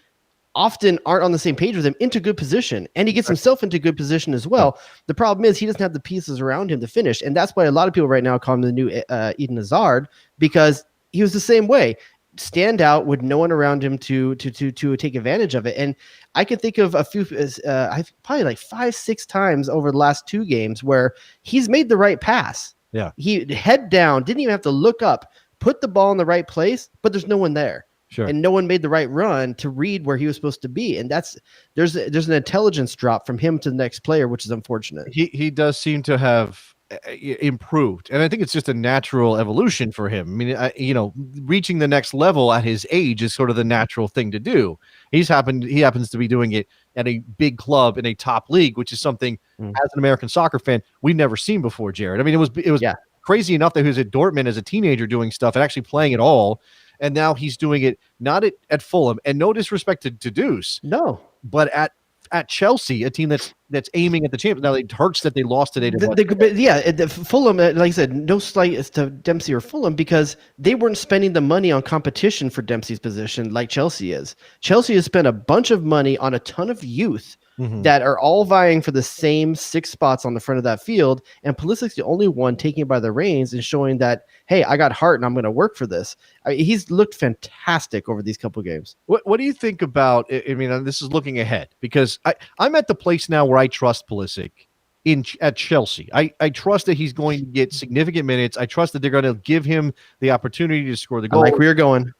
often aren't on the same page with him into good position, and he gets himself into good position as well. The problem is he doesn't have the pieces around him to finish, and that's why a lot of people right now call him the new Eden Hazard, because he was the same way. Stand out with no one around him to take advantage of it. And I can think of a few, probably like 5-6 times over the last 2 games where he's made the right pass. Yeah, he head down, didn't even have to look up, put the ball in the right place, but there's no one there. Sure. And no one made the right run to read where he was supposed to be. And there's an intelligence drop from him to the next player, which is unfortunate. He does seem to have improved, and I think it's just a natural evolution for him. I mean, reaching the next level at his age is sort of the natural thing to do. He happens to be doing it at a big club in a top league, which is something as an American soccer fan we've never seen before, Jared. I mean, it was crazy enough that he was at Dortmund as a teenager doing stuff and actually playing it all. And now he's doing it not at Fulham, and no disrespect to Deuce, but at Chelsea, a team that's aiming at the champions. Now it hurts that they lost today to Fulham, like I said, no slight to Dempsey or Fulham, because they weren't spending the money on competition for Dempsey's position like Chelsea is. Chelsea has spent a bunch of money on a ton of youth that are all vying for the same 6 spots on the front of that field, and Pulisic's the only one taking it by the reins and showing that, hey, I got heart and I'm going to work for this. I mean, he's looked fantastic over these couple games. What do you think about? I mean, this is looking ahead, because I'm at the place now where I trust Pulisic at Chelsea. I trust that he's going to get significant minutes. I trust that they're going to give him the opportunity to score the goal. I like where you're going.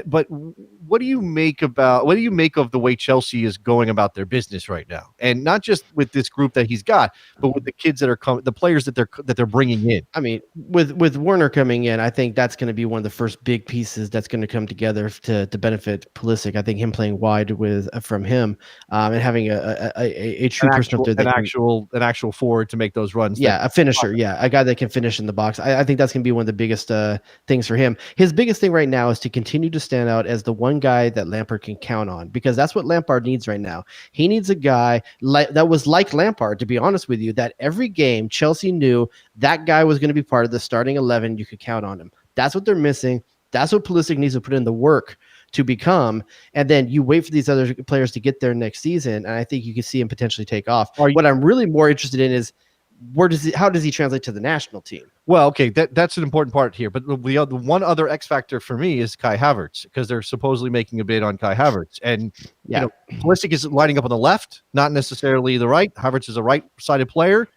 But what do you make of the way Chelsea is going about their business right now, and not just with this group that he's got, but with the kids that are the players that they're bringing in? I mean, with Werner coming in, I think that's going to be one of the first big pieces that's going to come together to benefit Pulisic. I think him playing wide from him and having a true person up there, an actual forward to make those runs. Yeah, a finisher. Yeah, a guy that can finish in the box. I think that's going to be one of the biggest things for him. His biggest thing right now is to continue to stand out as the one guy that Lampard can count on, because that's what Lampard needs right now. He needs a guy that was like Lampard, to be honest with you, that every game Chelsea knew that guy was going to be part of the starting 11. You could count on him. That's what they're missing. That's what Pulisic needs to put in the work to become. And then you wait for these other players to get there next season, and I think you can see him potentially take off. What I'm really more interested in is how does he translate to the national team? Well, okay, that's an important part here. But the one other X factor for me is Kai Havertz, because they're supposedly making a bid on Kai Havertz. And Pulisic is lining up on the left, not necessarily the right. Havertz is a right-sided player.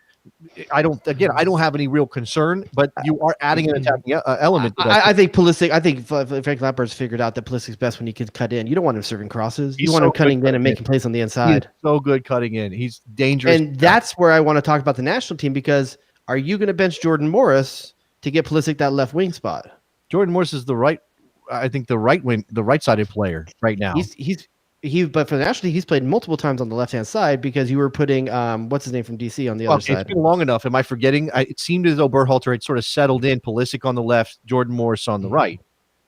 I don't have any real concern, but you are adding an attacking element. I think Frank Lampard's figured out that Pulisic's best when he can cut in. You don't want him serving crosses. You want him cutting in and making plays on the inside. He's so good cutting in. He's dangerous. And that's where I want to talk about the national team, because are you going to bench Jordan Morris to get Pulisic that left wing spot? Jordan Morris is the right-sided player right now. But for the national team, he's played multiple times on the left-hand side, because you were putting what's his name from DC on the other side. It's been long enough. Am I forgetting? It seemed as though Berhalter had sort of settled in Pulisic on the left, Jordan Morris on the right.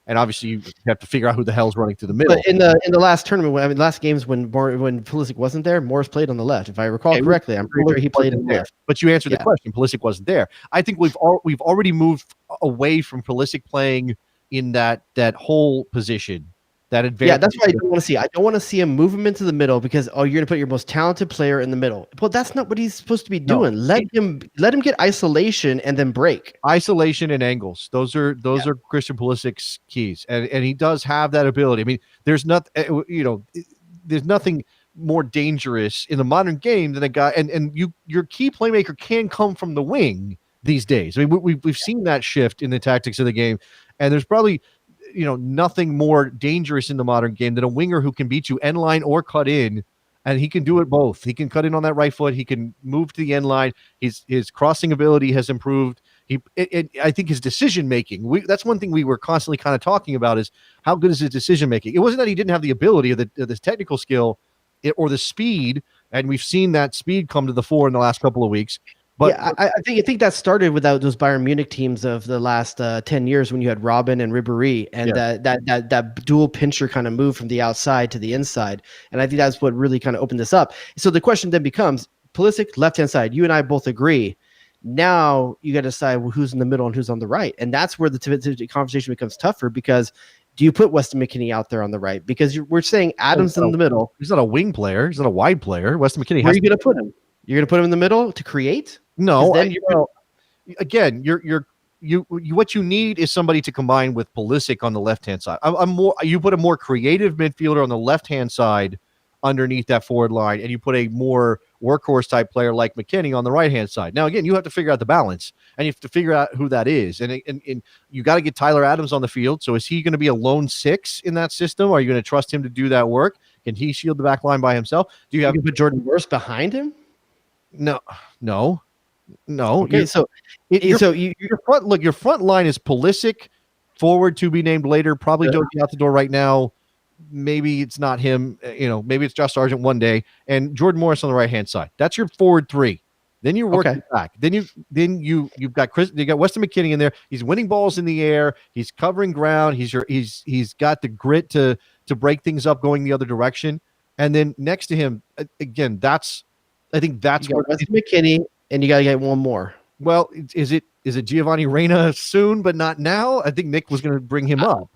and obviously you have to figure out who the hell's running through the middle. But in the last tournament, last games when Pulisic wasn't there, Morris played on the left. If I recall correctly, I'm pretty sure he played on the left. But you answered the question. Pulisic wasn't there. I think we've already moved away from Pulisic playing in that whole position. That advantage. Yeah, that's what I don't want to see. I don't want to see him move him into the middle because you're going to put your most talented player in the middle. Well, that's not what he's supposed to be doing. Let him get isolation and then break. Isolation and angles. Those are Christian Pulisic's keys, and he does have that ability. I mean, there's nothing more dangerous in the modern game than a guy, and your key playmaker can come from the wing these days. I mean, we've seen that shift in the tactics of the game, and there's probably nothing more dangerous in the modern game than a winger who can beat you end line or cut in, and he can do it both. He can cut in on that right foot. He can move to the end line. His crossing ability has improved. I think his decision making. That's one thing we were constantly kind of talking about is how good is his decision making. It wasn't that he didn't have the ability or the technical skill or the speed, and we've seen that speed come to the fore in the last couple of weeks. But yeah, I think that started with those Bayern Munich teams of the last 10 years when you had Robin and Ribéry and that dual pincher kind of move from the outside to the inside. And I think that's what really kind of opened this up. So the question then becomes Pulisic, left-hand side. You and I both agree. Now you got to decide who's in the middle and who's on the right. And that's where the conversation becomes tougher because do you put Weston McKennie out there on the right? Because we're saying Adams in the middle. He's not a wing player. He's not a wide player. Weston McKennie. Where are you going to put him? You're going to put him in the middle to create? No, again, what you need is somebody to combine with Pulisic on the left-hand side. You put a more creative midfielder on the left-hand side underneath that forward line, and you put a more workhorse type player like McKennie on the right-hand side. Now, again, you have to figure out the balance, and you have to figure out who that is. And you got to get Tyler Adams on the field. So is he going to be a lone six in that system? Are you going to trust him to do that work? Can he shield the back line by himself? Do you have to put Jordan Morris behind him? No. Okay, your front line is Pulisic, forward to be named later. Probably don't be out the door right now. Maybe it's not him. Maybe it's Josh Sargent one day, and Jordan Morris on the right hand side. That's your forward three. Then you're working back. Then you've got you got Weston McKennie in there. He's winning balls in the air. He's covering ground. He's got the grit to break things up going the other direction. And then next to him, again, I think that's what Weston McKennie. And you got to get one more. Well, is it Giovanni Reina soon, but not now? I think Nick was going to bring him up.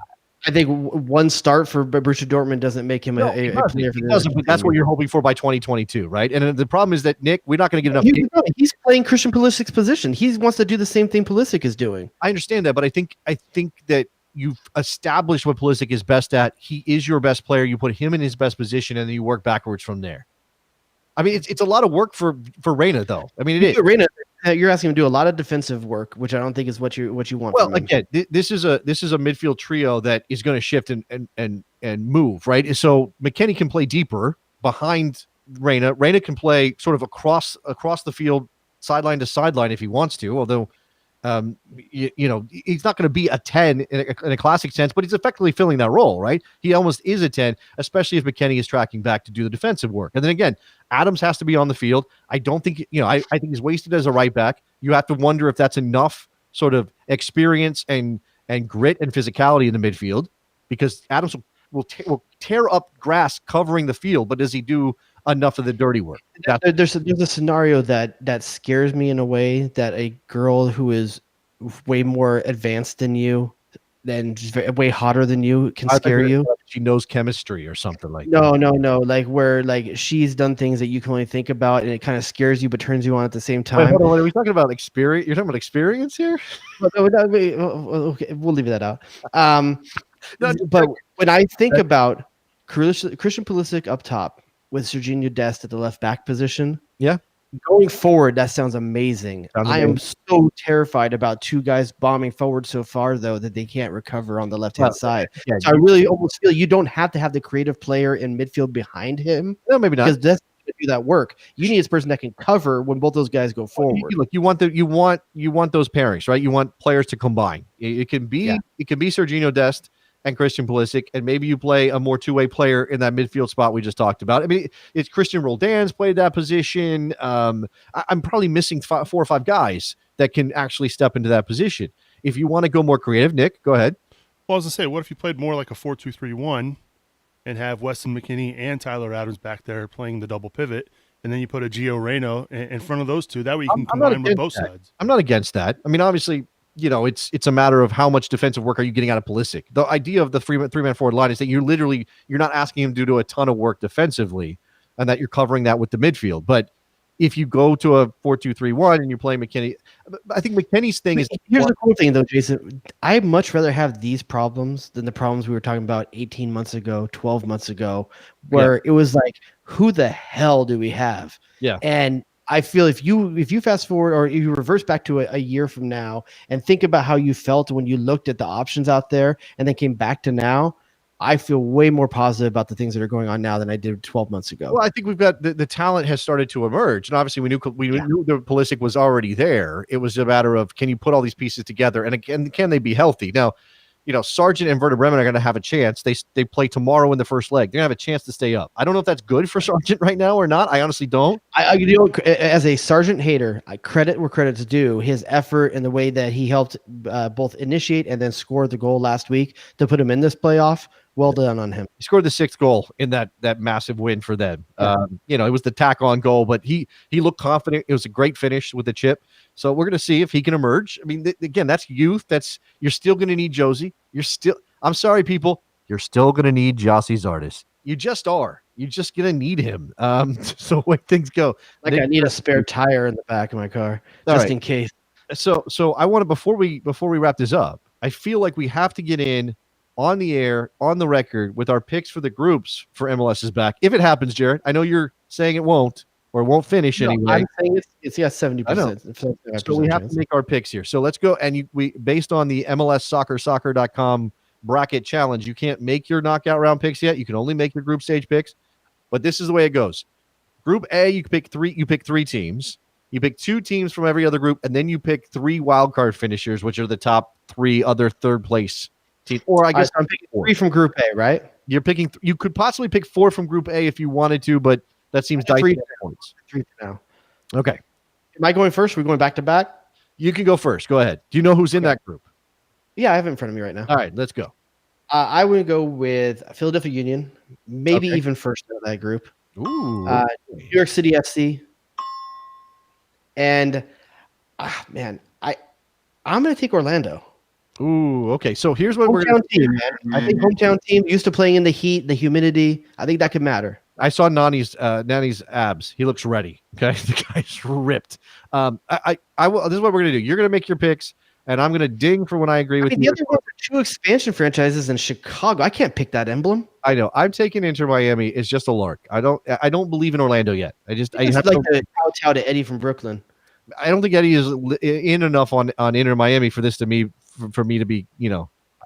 I think one start for Borussia Dortmund doesn't make him a player for the but that's what you're hoping for by 2022, right? And the problem is that Nick, we're not going to get enough. He's playing Christian Pulisic's position. He wants to do the same thing Pulisic is doing. I understand that, but I think that you've established what Pulisic is best at. He is your best player. You put him in his best position, and then you work backwards from there. I mean, it's a lot of work for Reina, though. I mean, it is. Reina, you're asking him to do a lot of defensive work, which I don't think is what you want. Well, again, this is a midfield trio that is going to shift and move, right? So McKennie can play deeper behind Reina. Reina can play sort of across the field, sideline to sideline if he wants to. Although, he's not going to be a 10 in a classic sense, but he's effectively filling that role, right? He almost is a 10, especially if McKennie is tracking back to do the defensive work. And then again, Adams has to be on the field. I don't think, I think he's wasted as a right back. You have to wonder if that's enough sort of experience and grit and physicality in the midfield, because Adams will tear up grass covering the field, but does he do enough of the dirty work? There's a scenario that scares me in a way, that a girl who is way more advanced than you and way hotter than you can scare you. She knows chemistry or something like that. No. Like where she's done things that you can only think about, and it kind of scares you but turns you on at the same time. Wait, hold on, are we talking about experience? You're talking about experience here? Okay, we'll leave that out. But when I think about Christian Pulisic up top with Serginho Dest at the left back position, going forward, that sounds amazing. I am so terrified about two guys bombing forward so far, though, that they can't recover on the left-hand side. Yeah, so I really almost feel you don't have to have the creative player in midfield behind him. No, maybe not. Because that's going to do that work. You need a person that can cover when both those guys go forward. Look, you want those pairings, right? You want players to combine. It can be Serginho Dest and Christian Pulisic, and maybe you play a more two-way player in that midfield spot we just talked about. I mean, it's Christian Roldan's played that position. I'm probably missing 4 or 5 guys that can actually step into that position. If you want to go more creative, Nick, go ahead. Well, I was gonna say, what if you played more like a 4-2-3-1 and have Weston McKinney and Tyler Adams back there playing the double pivot, and then you put a Gio Reyno in front of those two? That way you can combine with both sides. I'm not against that. I mean, obviously, it's a matter of how much defensive work are you getting out of Pulisic. The idea of the three-man forward line is that you're not asking him to do a ton of work defensively, and that you're covering that with the midfield. But if you go to a 4-2-3-1 and you play McKinney, I think McKinney's thing is. Here's the cool thing, though, Jason. I'd much rather have these problems than the problems we were talking about 18 months ago, 12 months ago, where it was like, who the hell do we have? Yeah. And I feel if you fast forward or if you reverse back to a year from now and think about how you felt when you looked at the options out there and then came back to now, I feel way more positive about the things that are going on now than I did 12 months ago. Well, I think we've got the talent has started to emerge, and obviously we knew the Pulisic was already there. It was a matter of, can you put all these pieces together, and again, can they be healthy? Now, Sargent and Werder Bremen are going to have a chance. They play tomorrow in the first leg. They're going to have a chance to stay up. I don't know if that's good for Sargent right now or not. I honestly don't. As a Sargent hater, I credit where credit's due. His effort and the way that he helped both initiate and then score the goal last week to put him in this playoff. Well done on him. He scored the 6th goal in that massive win for them. Yeah. It was the tack-on goal, but he looked confident. It was a great finish with the chip. So we're going to see if he can emerge. I mean, again, that's youth. You're still going to need Josie. I'm sorry, people. You're still going to need Jossie Zardes. You just are. You're just going to need him. So when things go. I need a spare tire in the back of my car just in case. So I want to, before we wrap this up, I feel like we have to get in on the air, on the record, with our picks for the groups for MLS is back. If it happens, Jared, I know you're saying it won't or won't finish anyway. I'm saying it's 70%. So we have to make our picks here. So let's go. And we based on the MLSsoccer.com bracket challenge, you can't make your knockout round picks yet. You can only make your group stage picks. But this is the way it goes. Group A, you pick three teams. You pick 2 teams from every other group, and then you pick 3 wildcard finishers, which are the top 3 other third place teams. Or I guess I'm picking 3 from Group A, right? You're picking. You could possibly pick 4 from Group A if you wanted to, but that seems dicey. 3 now. Okay. Am I going first? We're going back to back. You can go first. Go ahead. Do you know who's in that group? Yeah, I have it in front of me right now. All right, let's go. I would go with Philadelphia Union, maybe even first out of that group. Ooh. New York City FC. And man, I'm going to take Orlando. Ooh, okay. So here's what we're hometown team, man. I think hometown team used to playing in the heat, the humidity. I think that could matter. I saw Nani's abs. He looks ready. Okay, the guy's ripped. I will. This is what we're gonna do. You're gonna make your picks, and I'm gonna ding for when I agree with you. The other ones are 2 expansion franchises in Chicago. I can't pick that emblem. I know. I'm taking Inter Miami. It's just a lark. I don't believe in Orlando yet. I have like to kowtow to Eddie from Brooklyn. I don't think Eddie is in enough on Inter Miami for this for me to be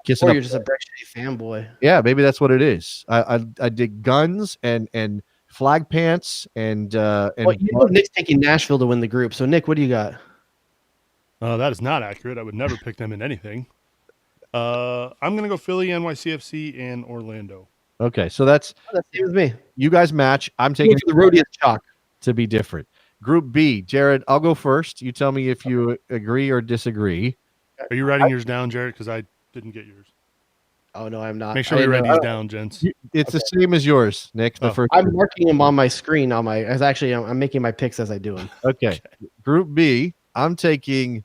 kissing. Or up. you're just a Breck Shea fanboy. Yeah, maybe that's what it is. I dig guns and flag pants and. Nick's taking Nashville to win the group. So Nick, what do you got? That is not accurate. I would never pick them in anything. I'm gonna go Philly, NYCFC, and Orlando. Okay, so that's the same as me. You guys match. I'm taking the roadie chalk to be different. Group B, Jared, I'll go first. You tell me if you agree or disagree. Are you writing yours down, Jared? Because I didn't get yours. Oh no, I'm not. Make sure you write these down, gents. It's the same as yours, Nick. The first. I'm marking them on my screen. I'm making my picks as I do them. Okay. Group B, I'm taking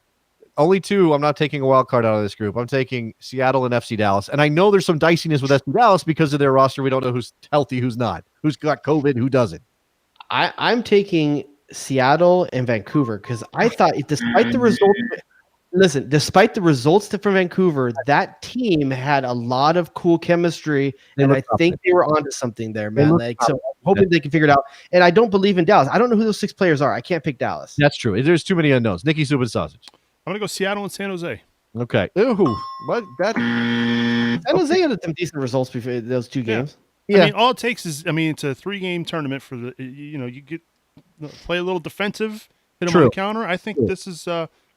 only 2. I'm not taking a wild card out of this group. I'm taking Seattle and FC Dallas. And I know there's some diciness with FC Dallas because of their roster. We don't know who's healthy, who's not, who's got COVID, who doesn't. I'm taking Seattle and Vancouver because I thought despite the results. Listen, despite the results from Vancouver, that team had a lot of cool chemistry, and I think they were onto something there, man. So I'm hoping they can figure it out. And I don't believe in Dallas. I don't know who those 6 players are. I can't pick Dallas. That's true. There's too many unknowns. Nicky Soup and Sausage. I'm gonna go Seattle and San Jose. Okay. Ooh, what that? San Jose had some decent results before those 2 games. Yeah. I mean, all it takes is, it's a 3-game tournament for the, you get play a little defensive, hit them on the counter. I think this is.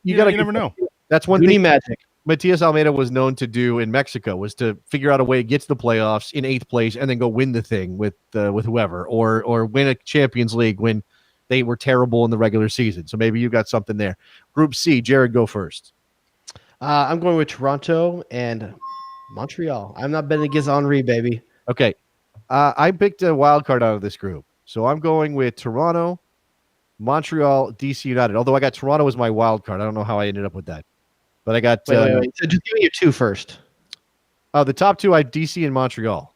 You never know. That's one thing magic Matias Almeida was known to do in Mexico, was to figure out a way to get to the playoffs in 8th place and then go win the thing with whoever, or win a Champions League when they were terrible in the regular season. So maybe you got something there. Group C, Jared, go first. I'm going with Toronto and Montreal. I'm not betting against Henri, baby. Okay. I picked a wild card out of this group. So I'm going with Toronto, Montreal, DC United. Although I got Toronto as my wild card. I don't know how I ended up with that. But I got wait. So just give me your two first. Oh, the top two I have DC and Montreal.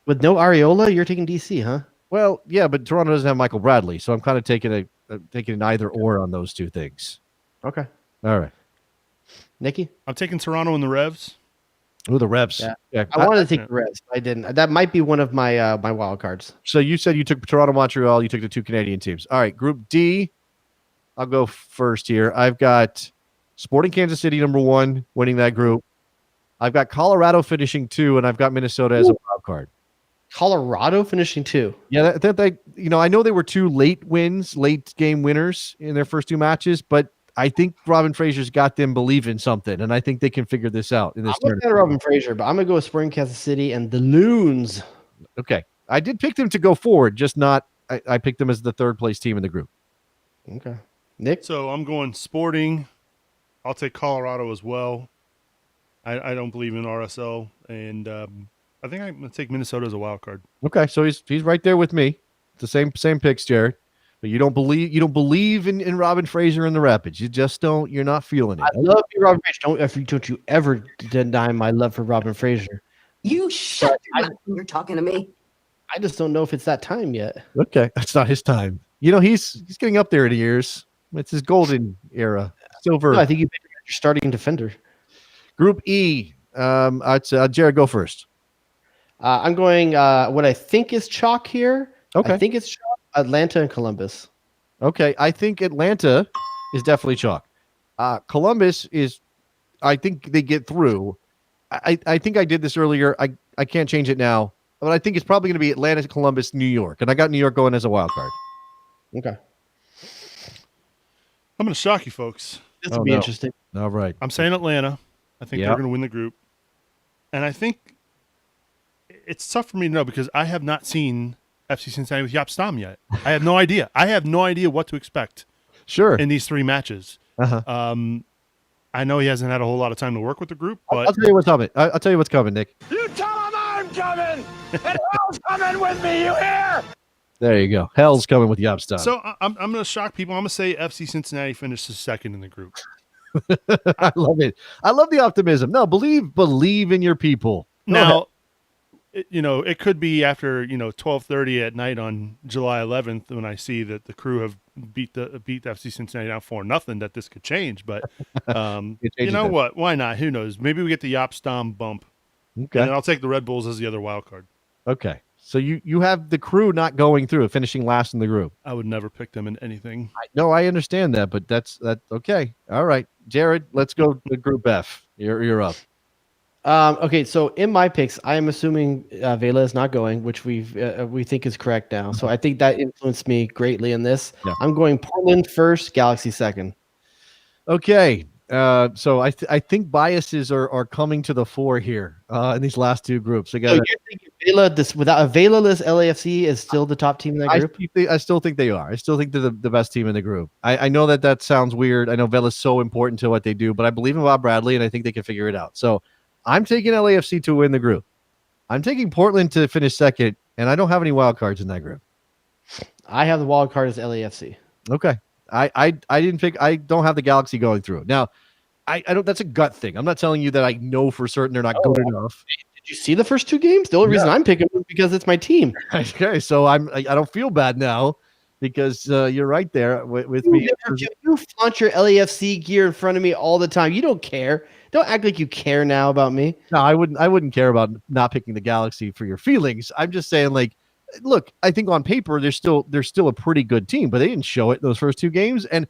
With no Areola, you're taking DC, huh? Well, yeah, but Toronto doesn't have Michael Bradley, so I'm kind of taking an either or on those two things. Okay. All right. Nikki? I'm taking Toronto and the Revs. Ooh, the Revs. Yeah. I wanted to take the Revs. I didn't. That might be one of my my wild cards. So you said you took Toronto, Montreal. You took the two Canadian teams. All right, Group D. I'll go first here. I've got Sporting Kansas City, number 1, winning that group. I've got Colorado finishing 2, and I've got Minnesota as a wild card. Colorado finishing 2. Yeah, they I know they were 2 late game winners in their first 2 matches, but I think Robin Fraser's got them believing something, and I think they can figure this out in this tournament. I'm looking at Robin Fraser, but I'm gonna go with Sporting Kansas City and the Loons. Okay, I did pick them to go forward, just not. I picked them as the 3rd place team in the group. Okay, Nick. So I'm going Sporting. I'll take Colorado as well. I don't believe in RSL, and I think I'm gonna take Minnesota as a wild card. Okay, so he's right there with me. The same picks, Jared. But you don't believe in Robin Fraser and the Rapids. You just don't. You're not feeling it. I love you, Robin Fraser. Don't you ever deny my love for Robin Fraser. You shut your mouth when you're talking to me. I just don't know if it's that time yet. Okay, that's not his time. He's getting up there in years. It's his golden era. Silver. No, I think you're starting defender. Group E. Jared, go first. I'm going what I think is chalk here. Okay. I think it's chalk. Atlanta and Columbus. Okay. I think Atlanta is definitely chalk. Columbus is, I think they get through. I think I did this earlier. I can't change it now. But I think it's probably going to be Atlanta, Columbus, New York. And I got New York going as a wild card. Okay. I'm going to shock you folks. This will be interesting. All right. I'm saying Atlanta. I think they're going to win the group. And I think it's tough for me to know because I have not seen FC Cincinnati with Jaap Stam yet. I have no idea. I have no idea what to expect. Sure. In these 3 matches. I know he hasn't had a whole lot of time to work with the group, but I'll tell you what's coming. I'll tell you what's coming, Nick. You tell him I'm coming, and hell's coming with me. You hear? There you go. Hell's coming with Jaap Stam. So I'm going to shock people. I'm going to say FC Cincinnati finishes 2nd in the group. I love it. I love the optimism. No, believe in your people. Now, it could be after 12:30 at night on July 11th when I see that the Crew have beat FC Cincinnati down 4-0 that this could change. But you know what? Why not? Who knows? Maybe we get the Jaap Stam bump. Okay. And I'll take the Red Bulls as the other wild card. Okay. So you have the Crew not going through, finishing last in the group. I would never pick them in anything. I understand that, but that's okay. All right, Jared, let's go to Group F. You're up. Okay, so in my picks, I am assuming Vela is not going, which we think is correct now. So I think that influenced me greatly in this. Yeah. I'm going Portland first, Galaxy second. Okay. So I think biases are coming to the fore here in these last 2 groups. So you're thinking Vela, without a Vela-less LAFC is still the top team in that group? I still think they are. I still think they're the best team in the group. I know that sounds weird. I know Vela's so important to what they do, but I believe in Bob Bradley, and I think they can figure it out. So I'm taking LAFC to win the group. I'm taking Portland to finish 2nd, and I don't have any wild cards in that group. I have the wild card as LAFC. Okay. I didn't pick. I don't have the Galaxy going through. Now, I don't. That's a gut thing. I'm not telling you that I know for certain they're not good enough. Did you see the first 2 games? The only reason I'm picking them is because it's my team. Okay, so I don't feel bad now because you're right there with me. You flaunt your LAFC gear in front of me all the time. You don't care. Don't act like you care now about me. No, I wouldn't care about not picking the Galaxy for your feelings. I'm just saying, like, look, I think on paper they're still a pretty good team, but they didn't show it in those first 2 games. And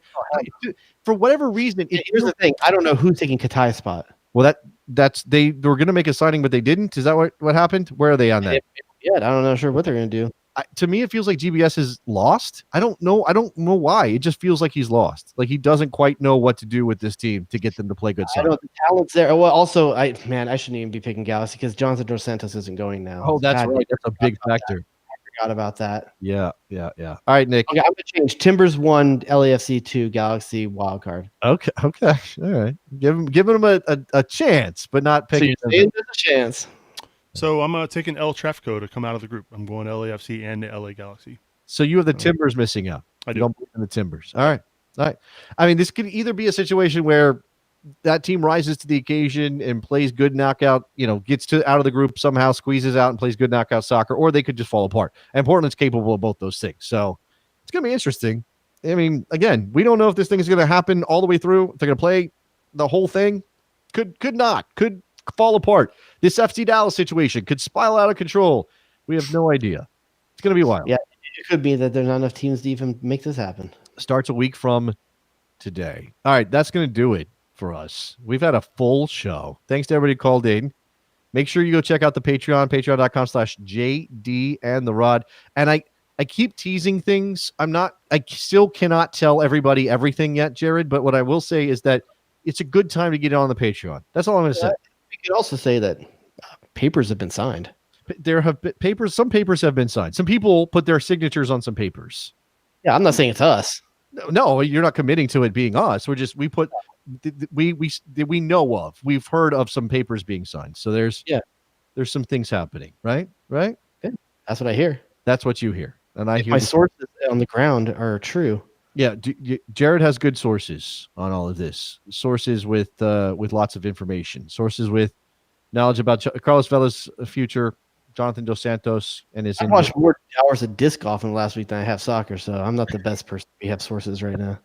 for whatever reason, here's the thing: I don't know who's taking Katai's spot. Well, they were going to make a signing, but they didn't. Is that what happened? Where are they on that? Yeah, I don't know. Sure, what they're going to do. To me, it feels like GBS is lost. I don't know why. It just feels like he's lost. Like he doesn't quite know what to do with this team to get them to play good soccer. I know the talent's there. Well, also, I shouldn't even be picking Galaxy because Jonathan Dos Santos isn't going now. Oh, that's right. That's a big factor. forgot about that. Yeah. All right, Nick. Okay, I'm gonna change Timbers 1, LAFC 2, Galaxy wildcard. Okay. All right. Giving them a chance, but not So picking you're them. saying there's a chance. So I'm taking El Trefco to come out of the group. I'm going LAFC and the LA Galaxy. So you have the Timbers missing out. I do. You don't believe in the Timbers. All right. I mean, this could either be a situation where that team rises to the occasion and plays good knockout, gets out of the group somehow, squeezes out and plays good knockout soccer, or they could just fall apart. And Portland's capable of both those things. So it's going to be interesting. I mean, again, we don't know if this thing is going to happen all the way through. If they're going to play the whole thing, could fall apart. This FC Dallas situation could spiral out of control. We have no idea. It's going to be wild. Yeah, it could be that there's not enough teams to even make this happen. Starts a week from today. All right, that's going to do it for us. We've had a full show. Thanks to everybody who called in. Make sure you go check out the Patreon, patreon.com/JD and the Rod. And I keep teasing things. I still cannot tell everybody everything yet, Jared, but what I will say is that it's a good time to get on the Patreon. That's all I'm going to say. We could also say that papers have been signed. There have been papers. Some papers have been signed. Some people put their signatures on some papers. Yeah, I'm not saying it's us. No, you're not committing to it being us. We know of. We've heard of some papers being signed. So there's some things happening, right? Right? Good. That's what I hear. That's what you hear. And I hear my sources on the ground are true. Yeah, Jared has good sources on all of this. Sources with lots of information. Sources with knowledge about Carlos Vela's future, Jonathan Dos Santos, and his. I watched more hours of disc golf in the last week than I have soccer, so I'm not the best person. We have sources right now.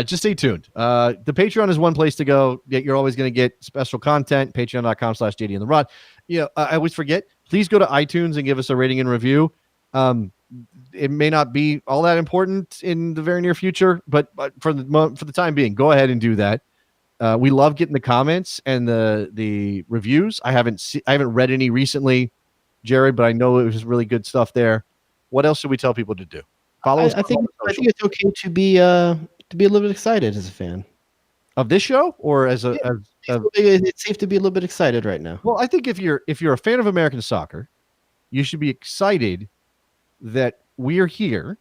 Just stay tuned. The Patreon is one place to go. You're always going to get special content. Patreon.com/JD and the Rod. I always forget. Please go to iTunes and give us a rating and review. It may not be all that important in the very near future, but for the time being, go ahead and do that. We love getting the comments and the reviews. I haven't read any recently, Jared, but I know it was really good stuff there. What else should we tell people to do? Follow us. I think it's okay to be a little bit excited as a fan of this show, or it's safe to be a little bit excited right now. Well, I think if you're a fan of American soccer, you should be excited that we're here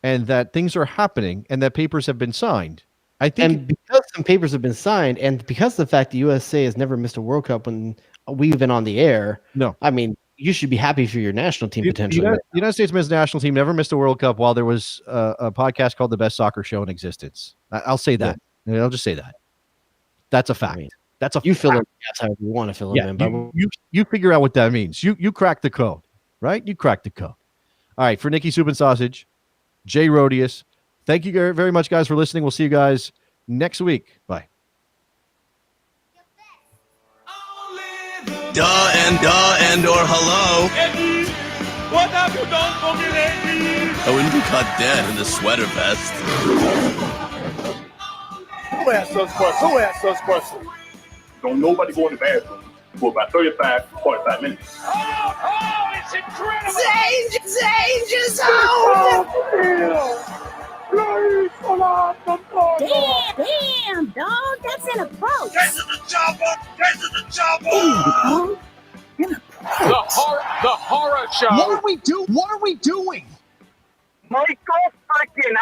and that things are happening and that papers have been signed. I think, and because some papers have been signed, and because of the fact the USA has never missed a World Cup when we've been on the air, I mean, you should be happy for your national team potentially. The United States men's national team never missed a World Cup while there was a podcast called The Best Soccer Show in existence. I'll say that. Yeah. I'll just say that. That's a fact. I mean, that's a you fact. fill in gaps however you want to fill them in. But you figure out what that means. You crack the code, right? You crack the code. All right, for Nikki Soup and Sausage, Jay Rodius, thank you very much, guys, for listening. We'll see you guys next week. Bye. And or hello. Eddie, what have you done for me lately? I wouldn't be caught dead in a sweater vest. Who asked those questions? Don't nobody go in the bathroom for about 45 minutes. Oh, it's incredible! Danger zone! Damn, dog, that's an approach. Get to the chopper! The horror show. What are we doing? Michael freaking